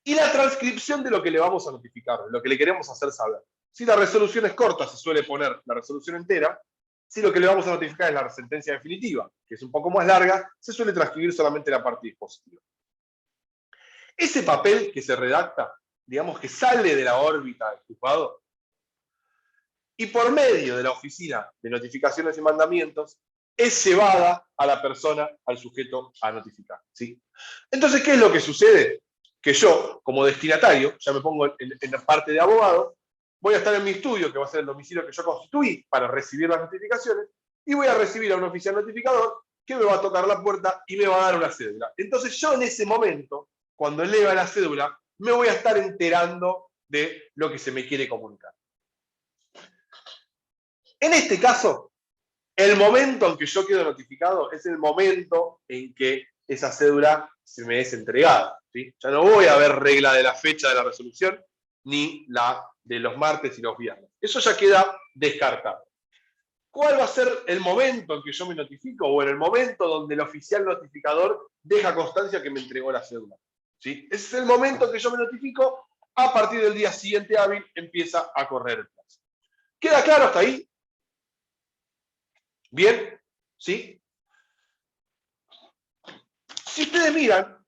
y la transcripción de lo que le vamos a notificar, de lo que le queremos hacer saber. Si la resolución es corta, se suele poner la resolución entera. Si lo que le vamos a notificar es la sentencia definitiva, que es un poco más larga, se suele transcribir solamente la parte dispositiva. Ese papel que se redacta, digamos que sale de la órbita del juzgado, y por medio de la oficina de notificaciones y mandamientos, es llevada a la persona, al sujeto a notificar, ¿sí? Entonces, ¿qué es lo que sucede? Que yo, como destinatario, ya me pongo en la parte de abogado, voy a estar en mi estudio, que va a ser el domicilio que yo constituí para recibir las notificaciones, y voy a recibir a un oficial notificador que me va a tocar la puerta y me va a dar una cédula. Entonces yo en ese momento, cuando eleva la cédula, me voy a estar enterando de lo que se me quiere comunicar. En este caso, el momento en que yo quedo notificado es el momento en que esa cédula se me es entregada, ¿sí? Ya no voy a ver regla de la fecha de la resolución, ni la de los martes y los viernes. Eso ya queda descartado. ¿Cuál va a ser el momento en que yo me notifico? O en el momento donde el oficial notificador deja constancia que me entregó la cédula, ¿sí? Ese es el momento en que yo me notifico a partir del día siguiente hábil empieza a correr el plazo. ¿Queda claro hasta ahí? ¿Bien? ¿Sí? Si ustedes miran,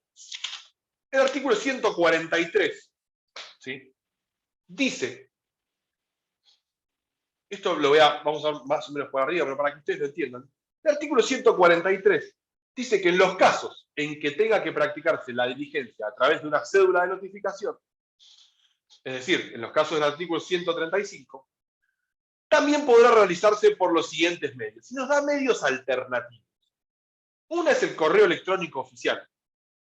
el artículo 143, ¿sí? Dice, esto vamos a ver más o menos por arriba, pero para que ustedes lo entiendan. El artículo 143 dice que en los casos en que tenga que practicarse la diligencia a través de una cédula de notificación, es decir, en los casos del artículo 135, también podrá realizarse por los siguientes medios. Y nos da medios alternativos. Una es el correo electrónico oficial,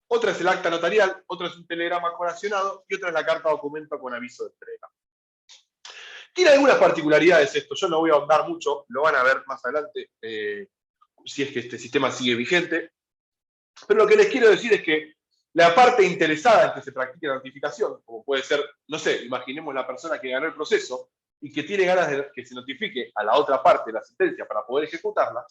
otra es el acta notarial, otra es un telegrama coracionado y otra es la carta documento con aviso de entrega. Tiene algunas particularidades esto, yo no voy a ahondar mucho, lo van a ver más adelante si es que este sistema sigue vigente, pero lo que les quiero decir es que la parte interesada en que se practique la notificación, como puede ser, no sé, imaginemos la persona que ganó el proceso y que tiene ganas de que se notifique a la otra parte de la sentencia para poder ejecutarla,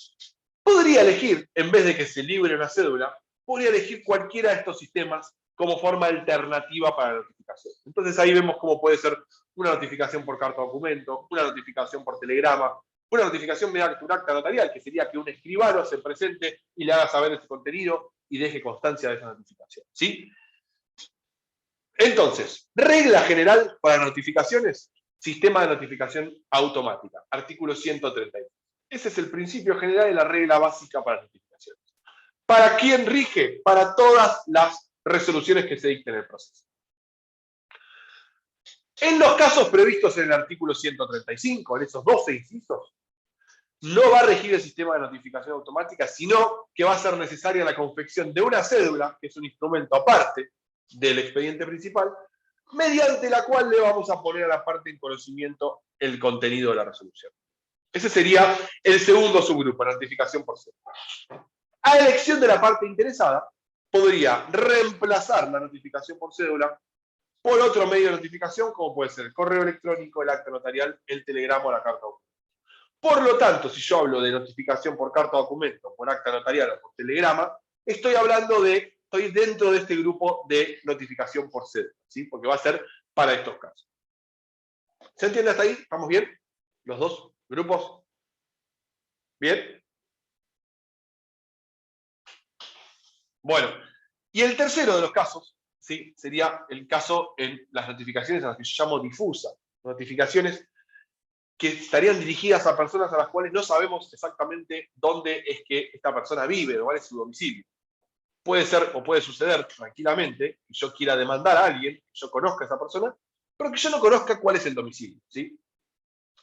podría elegir, en vez de que se libre una cédula, podría elegir cualquiera de estos sistemas como forma alternativa para la notificación. Entonces ahí vemos cómo puede ser una notificación por carta documento, una notificación por telegrama, una notificación mediante un acta notarial, que sería que un escribano se presente y le haga saber ese contenido y deje constancia de esa notificación. ¿Sí? Entonces, regla general para notificaciones, sistema de notificación automática, artículo 132. Ese es el principio general de la regla básica para notificaciones. ¿Para quién rige? Para todas las resoluciones que se dicten en el proceso. En los casos previstos en el artículo 135, en esos 12 incisos, no va a regir el sistema de notificación automática, sino que va a ser necesaria la confección de una cédula, que es un instrumento aparte del expediente principal, mediante la cual le vamos a poner a la parte en conocimiento el contenido de la resolución. Ese sería el segundo subgrupo, la notificación por cédula. A elección de la parte interesada, podría reemplazar la notificación por cédula por otro medio de notificación, como puede ser el correo electrónico, el acta notarial, el telegrama o la carta documento. Por lo tanto, si yo hablo de notificación por carta documento, por acta notarial o por telegrama, estoy dentro de este grupo de notificación por cédula, ¿sí? Porque va a ser para estos casos. ¿Se entiende hasta ahí? ¿Estamos bien? ¿Los dos grupos? ¿Bien? Bueno, y el tercero de los casos, ¿sí? Sería el caso en las notificaciones a las que yo llamo difusas, notificaciones que estarían dirigidas a personas a las cuales no sabemos exactamente dónde es que esta persona vive, o cuál es su domicilio. Puede ser o puede suceder tranquilamente que yo quiera demandar a alguien, que yo conozca a esa persona, pero que yo no conozca cuál es el domicilio, ¿sí?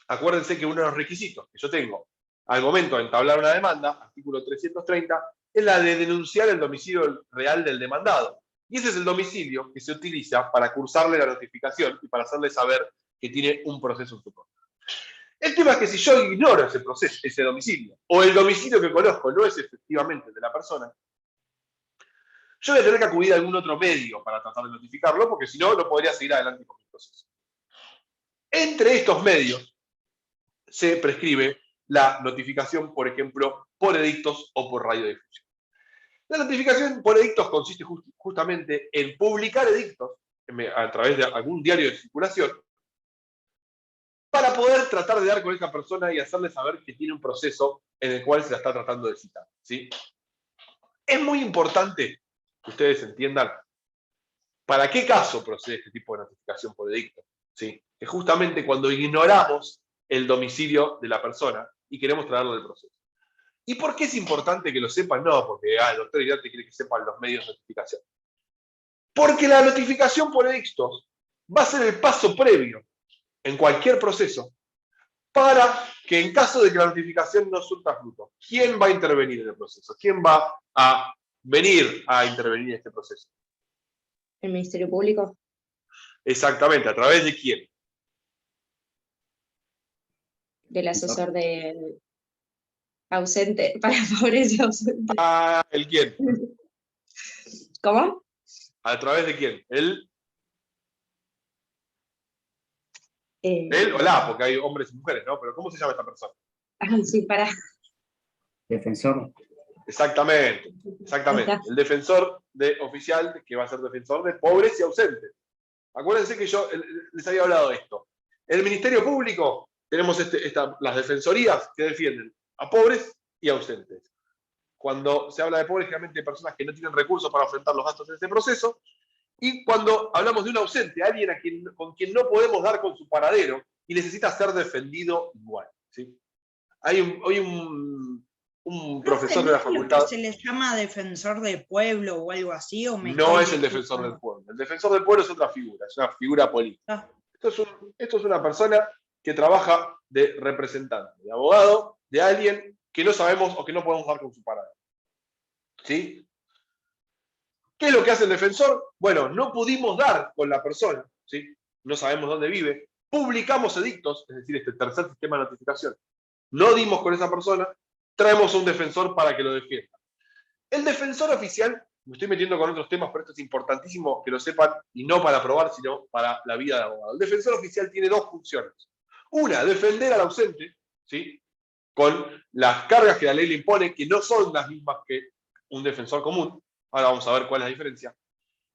Acuérdense que uno de los requisitos que yo tengo al momento de entablar una demanda, artículo 330, es la de denunciar el domicilio real del demandado. Y ese es el domicilio que se utiliza para cursarle la notificación y para hacerle saber que tiene un proceso en su contra. El tema es que si yo ignoro ese proceso, ese domicilio, o el domicilio que conozco no es efectivamente el de la persona, yo voy a tener que acudir a algún otro medio para tratar de notificarlo, porque si no, no podría seguir adelante con mi proceso. Entre estos medios se prescribe la notificación, por ejemplo, por edictos o por radiodifusión. La notificación por edictos consiste justamente en publicar edictos a través de algún diario de circulación para poder tratar de dar con esa persona y hacerle saber que tiene un proceso en el cual se la está tratando de citar, ¿sí? Es muy importante que ustedes entiendan para qué caso procede este tipo de notificación por edicto, ¿sí? Que justamente cuando ignoramos el domicilio de la persona y queremos traerlo del proceso. ¿Y por qué es importante que lo sepan? No, porque el doctor Iriarte quiere que sepan los medios de notificación. Porque la notificación por edictos va a ser el paso previo en cualquier proceso para que en caso de que la notificación no surta fruto, ¿quién va a intervenir en el proceso? ¿Quién va a venir a intervenir en este proceso? ¿El Ministerio Público? Exactamente, ¿a través de quién? Del asesor de ausente, para favorece ausente. Ah, ¿el quién? ¿Cómo? ¿A través de quién? Él o la, porque hay hombres y mujeres, ¿no? Pero ¿cómo se llama esta persona? Sí, para. Defensor. Exactamente, exactamente. El defensor oficial, que va a ser defensor de pobres y ausentes. Acuérdense que yo les había hablado de esto. En el Ministerio Público tenemos las defensorías que defienden a pobres y ausentes. Cuando se habla de pobres, generalmente hay personas que no tienen recursos para afrontar los gastos de este proceso. Y cuando hablamos de un ausente, alguien con quien no podemos dar con su paradero y necesita ser defendido igual. ¿Sí? Hay un profesor de la facultad. ¿Se les llama defensor del pueblo o algo así? ¿O No es el defensor del pueblo. El defensor del pueblo es otra figura, es una figura política. Esto es una persona que trabaja de representante, de abogado, de alguien que no sabemos o que no podemos dar con su paradero. ¿Sí? ¿Qué es lo que hace el defensor? Bueno, no pudimos dar con la persona, ¿sí? No sabemos dónde vive, publicamos edictos, es decir, este tercer sistema de notificación, no dimos con esa persona, traemos a un defensor para que lo defienda. El defensor oficial, me estoy metiendo con otros temas, pero esto es importantísimo que lo sepan, y no para probar, sino para la vida del abogado. El defensor oficial tiene dos funciones. Una, defender al ausente, ¿sí? Con las cargas que la ley le impone, que no son las mismas que un defensor común. Ahora vamos a ver cuál es la diferencia.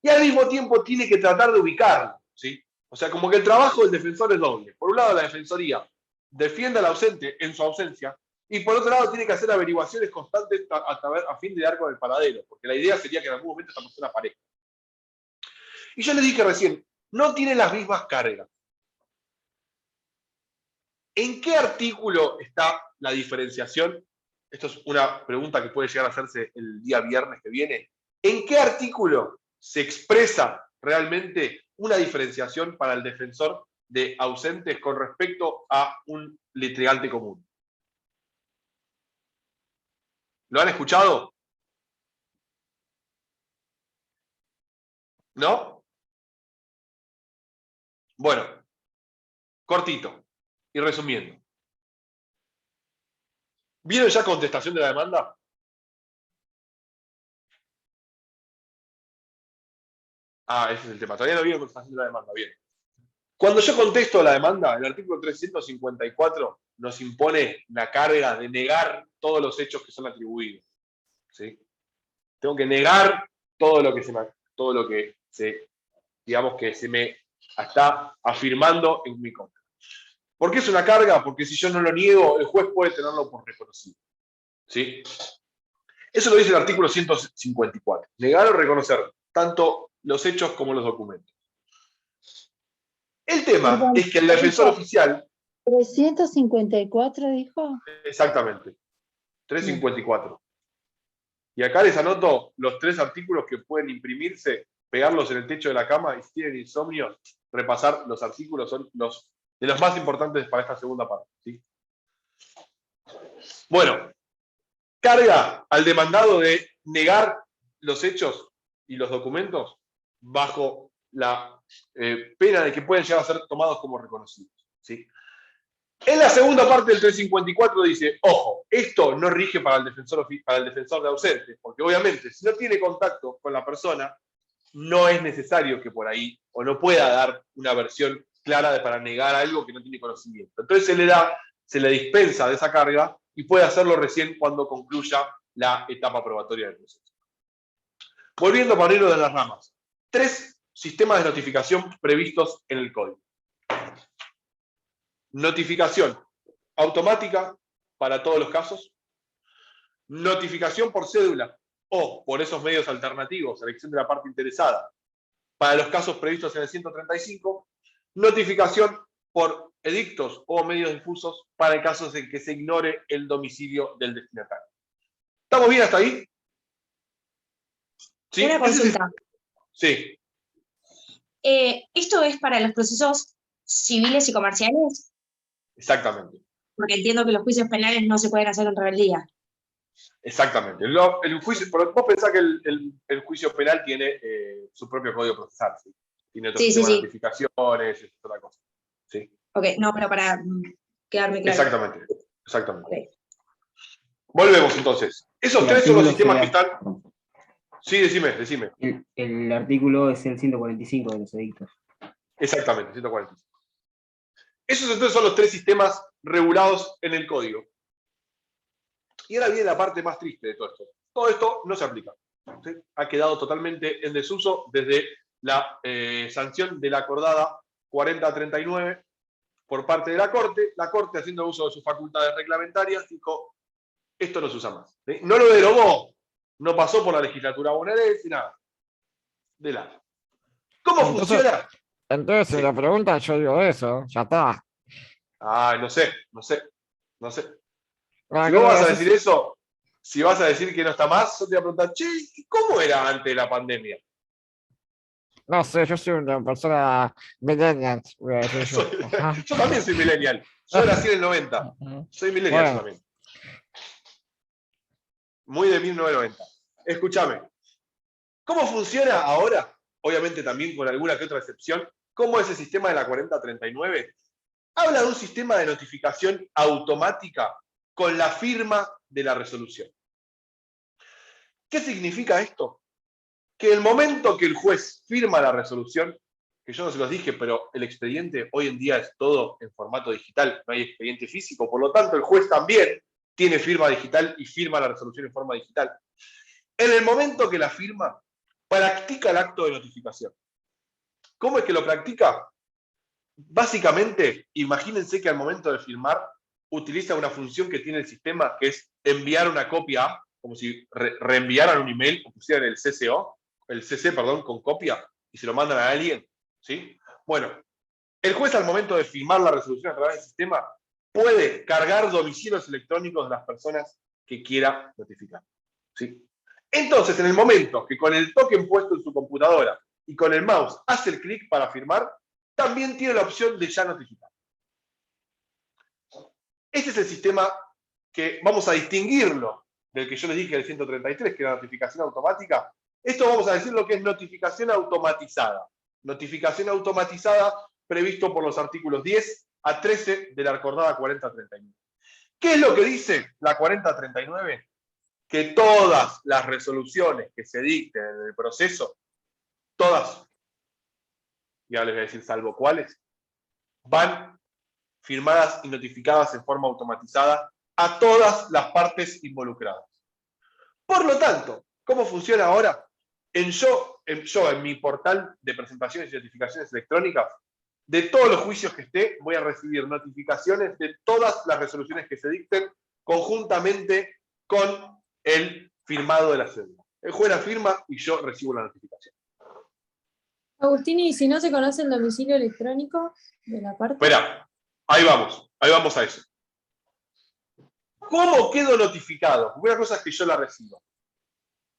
Y al mismo tiempo tiene que tratar de ubicarlo, ¿sí? O sea, como que el trabajo del defensor es doble. Por un lado, la defensoría defiende al ausente en su ausencia, y por otro lado tiene que hacer averiguaciones constantes a fin de dar con el paradero, porque la idea sería que en algún momento esta persona aparezca. Y yo les dije recién, no tiene las mismas cargas. ¿En qué artículo está la diferenciación? Esto es una pregunta que puede llegar a hacerse el día viernes que viene. ¿En qué artículo se expresa realmente una diferenciación para el defensor de ausentes con respecto a un litigante común? ¿Lo han escuchado? ¿No? Bueno, cortito y resumiendo. ¿Vieron ya contestación de la demanda? Ah, ese es el tema. Todavía no vieron contestación de la demanda. Bien. Cuando yo contesto la demanda, el artículo 354 nos impone la carga de negar todos los hechos que son atribuidos. ¿Sí? Tengo que negar todo lo que se me está afirmando en mi contra. ¿Por qué es una carga? Porque si yo no lo niego, el juez puede tenerlo por reconocido. ¿Sí? Eso lo dice el artículo 154. Negar o reconocer tanto los hechos como los documentos. El tema es que el defensor oficial... 354 dijo. Exactamente. 354. Y acá les anoto los 3 artículos que pueden imprimirse, pegarlos en el techo de la cama y si tienen insomnio, repasar los artículos, son de los más importantes para esta segunda parte. ¿Sí? Bueno, carga al demandado de negar los hechos y los documentos bajo la pena de que pueden llegar a ser tomados como reconocidos. ¿Sí? En la segunda parte del 354 dice, ojo, esto no rige para el defensor de ausentes, porque obviamente si no tiene contacto con la persona, no es necesario que por ahí, o no pueda dar una versión clara para negar algo que no tiene conocimiento. Entonces se le dispensa de esa carga y puede hacerlo recién cuando concluya la etapa probatoria del proceso. Volviendo para irnos de las ramas. 3 sistemas de notificación previstos en el código. Notificación automática para todos los casos. Notificación por cédula o por esos medios alternativos, elección de la parte interesada, para los casos previstos en el 135. Notificación por edictos o medios difusos para el caso en que se ignore el domicilio del destinatario. ¿Estamos bien hasta ahí? ¿Sí? Una consulta. Sí. ¿Esto es para los procesos civiles y comerciales? Exactamente. Porque entiendo que los juicios penales no se pueden hacer en rebeldía. Exactamente. El juicio, vos pensás que el juicio penal tiene su propio código procesal, ¿sí? Tiene otro sistema de notificaciones, es otra cosa. ¿Sí? Ok, no, pero para quedarme claro. Exactamente. Okay. Volvemos entonces. Esos 3 son los sistemas que están... Sí, decime. El artículo es el 145 de los edictos. Exactamente, 145. Esos entonces son los 3 sistemas regulados en el código. Y ahora viene la parte más triste de todo esto. Todo esto no se aplica. ¿Sí? Ha quedado totalmente en desuso desde la sanción de la acordada 4039 por parte de la Corte. La Corte, haciendo uso de sus facultades reglamentarias, dijo, esto no se usa más. ¿Sí? No lo derogó, no pasó por la legislatura bonaerense, nada. De lado. ¿Cómo funciona? Entonces, si Sí. me preguntan, yo digo eso, ya está. Ay, no sé. Bueno, Si ¿qué vos le vas a decís? decir eso, si vas a decir que no está más, yo te voy a preguntar, che, ¿cómo era antes de la pandemia? No sé, yo soy una persona millennial, voy a decir yo. Yo también soy millennial. Yo nací en el 90. Soy millennial yo Bueno. también. Muy de 1990. Escúchame. ¿Cómo funciona ahora? Obviamente también con alguna que otra excepción. ¿Cómo es el sistema de la 4039? Habla de un sistema de notificación automática con la firma de la resolución. ¿Qué significa esto? Que el momento que el juez firma la resolución, que yo no se los dije, pero el expediente hoy en día es todo en formato digital, no hay expediente físico, por lo tanto el juez también tiene firma digital y firma la resolución en forma digital. En el momento que la firma, practica el acto de notificación. ¿Cómo es que lo practica? Básicamente, imagínense que al momento de firmar utiliza una función que tiene el sistema, que es enviar una copia A, como si reenviaran un email o pusieran el CC, con copia, y se lo mandan a alguien, ¿sí? Bueno, el juez al momento de firmar la resolución a través del sistema puede cargar domicilios electrónicos de las personas que quiera notificar, ¿sí? Entonces, en el momento que con el token puesto en su computadora y con el mouse hace el clic para firmar, también tiene la opción de ya notificar. Este es el sistema que vamos a distinguirlo del que yo les dije del 133, que era notificación automática. Esto vamos a decir lo que es notificación automatizada. Notificación automatizada previsto por los artículos 10 a 13 de la acordada 4039. ¿Qué es lo que dice la 4039? Que todas las resoluciones que se dicten en el proceso, todas, ya les voy a decir salvo cuáles, van firmadas y notificadas en forma automatizada a todas las partes involucradas. Por lo tanto, ¿cómo funciona ahora? En mi portal de presentaciones y notificaciones electrónicas, de todos los juicios que esté, voy a recibir notificaciones de todas las resoluciones que se dicten conjuntamente con el firmado de la cédula. El juez la firma y yo recibo la notificación. Agustín, ¿y si no se conoce el domicilio electrónico de la parte? Espera, ahí vamos a eso. ¿Cómo quedo notificado? Una cosa es que yo la recibo.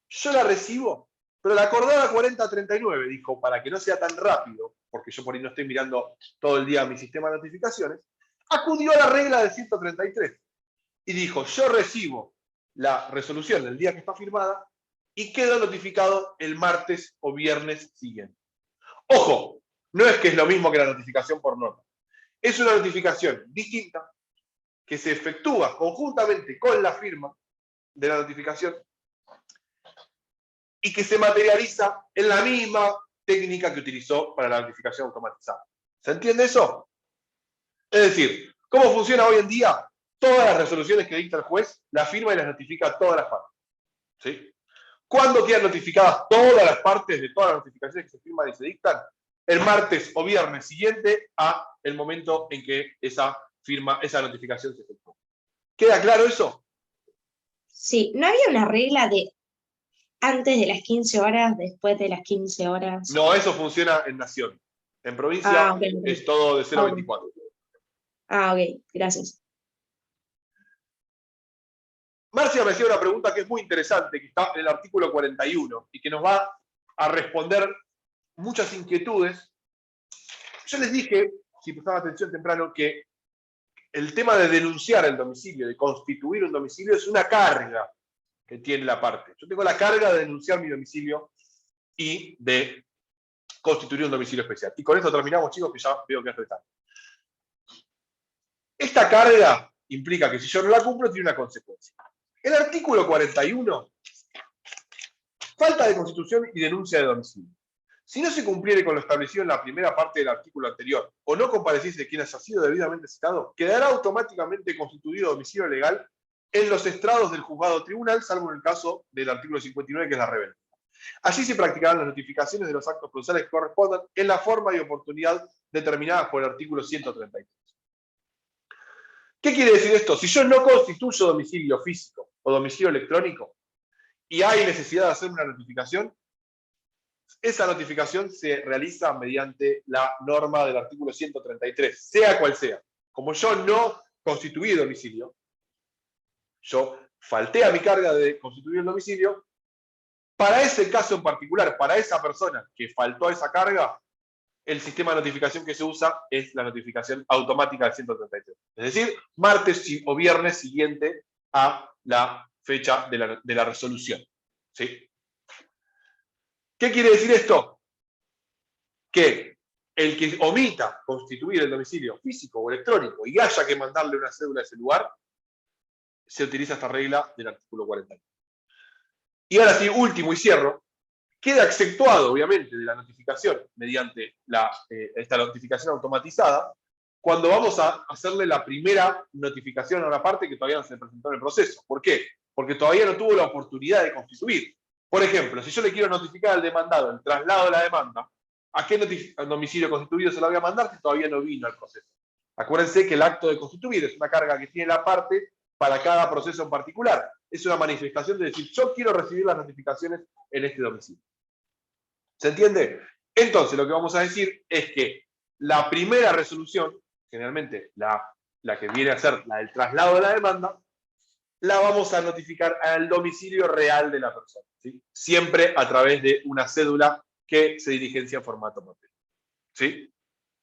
Yo la recibo, pero la acordada 4039 dijo, para que no sea tan rápido, porque yo por ahí no estoy mirando todo el día mi sistema de notificaciones, acudió a la regla del 133 y dijo, yo recibo la resolución del día que está firmada y quedo notificado el martes o viernes siguiente. Ojo, no es que es lo mismo que la notificación por norma. Es una notificación distinta que se efectúa conjuntamente con la firma de la notificación y que se materializa en la misma técnica que utilizó para la notificación automatizada. ¿Se entiende eso? Es decir, ¿cómo funciona hoy en día? Todas las resoluciones que dicta el juez las firma y las notifica a todas las partes. ¿Sí? ¿Cuándo quedan notificadas todas las partes de todas las notificaciones que se firman y se dictan? El martes o viernes siguiente a el momento en que esa notificación se efectúa. ¿Queda claro eso? Sí, ¿no había una regla de antes de las 15 horas, después de las 15 horas? No, eso funciona en nación. En provincia Ok. es todo de 0,24. Ok, gracias. Marcia me hacía una pregunta que es muy interesante, que está en el artículo 41 y que nos va a responder muchas inquietudes. Yo les dije, si prestaban atención temprano, que el tema de denunciar el domicilio, de constituir un domicilio, es una carga que tiene la parte. Yo tengo la carga de denunciar mi domicilio y de constituir un domicilio especial. Y con esto terminamos, chicos, que ya veo que es retardo. Esta carga implica que si yo no la cumplo, tiene una consecuencia. El artículo 41, falta de constitución y denuncia de domicilio. Si no se cumpliere con lo establecido en la primera parte del artículo anterior, o no compareciese quien haya sido debidamente citado, quedará automáticamente constituido domicilio legal en los estrados del juzgado tribunal, salvo en el caso del artículo 59, que es la rebeldía. Allí se practicarán las notificaciones de los actos procesales que correspondan en la forma y oportunidad determinadas por el artículo 133. ¿Qué quiere decir esto? Si yo no constituyo domicilio físico o domicilio electrónico y hay necesidad de hacer una notificación, esa notificación se realiza mediante la norma del artículo 133, sea cual sea. Como yo no constituí domicilio, yo falté a mi carga de constituir el domicilio, para ese caso en particular, para esa persona que faltó a esa carga, el sistema de notificación que se usa es la notificación automática del 133. Es decir, martes o viernes siguiente a la fecha de la resolución. ¿Sí? ¿Qué quiere decir esto? Que el que omita constituir el domicilio físico o electrónico y haya que mandarle una cédula a ese lugar, se utiliza esta regla del artículo 41. Y ahora sí, último y cierro, queda exceptuado, obviamente, de la notificación mediante esta notificación automatizada, cuando vamos a hacerle la primera notificación a una parte que todavía no se presentó en el proceso. ¿Por qué? Porque todavía no tuvo la oportunidad de constituir. Por ejemplo, si yo le quiero notificar al demandado el traslado de la demanda, ¿a qué domicilio constituido se lo voy a mandar si todavía no vino al proceso? Acuérdense que el acto de constituir es una carga que tiene la parte para cada proceso en particular. Es una manifestación de decir, yo quiero recibir las notificaciones en este domicilio. ¿Se entiende? Entonces, lo que vamos a decir es que la primera resolución, generalmente la que viene a ser la del traslado de la demanda, la vamos a notificar al domicilio real de la persona, ¿sí? Siempre a través de una cédula que se diligencia en formato papel. ¿Sí?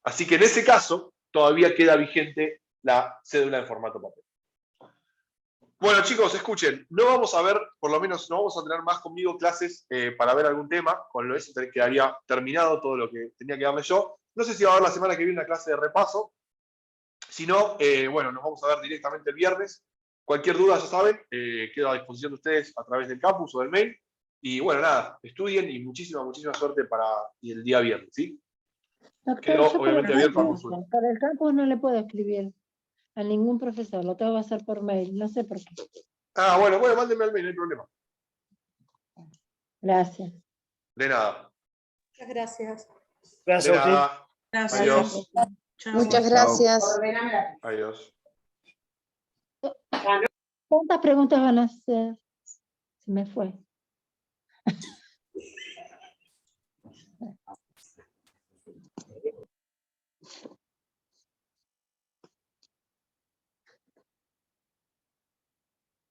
Así que en ese caso, todavía queda vigente la cédula en formato papel. Bueno, chicos, escuchen, no vamos a ver, por lo menos no vamos a tener más conmigo clases para ver algún tema, con eso quedaría terminado todo lo que tenía que darle yo. No sé si va a haber la semana que viene una clase de repaso, si no, bueno, nos vamos a ver directamente el viernes. Cualquier duda, ya saben, quedo a disposición de ustedes a través del campus o del mail. Y bueno, nada, estudien y muchísima suerte para el día viernes, ¿sí? Doctor, Quedo yo obviamente abierto a consulta. para el campus no le puedo escribir a ningún profesor, lo tengo que hacer por mail, no sé por qué. Ah, bueno, mándenme al mail, no hay problema. Gracias. De nada. Muchas gracias. De nada. Gracias. Adiós. Chao. Muchas gracias. Adiós. ¿Cuántas preguntas van a hacer? Se me fue.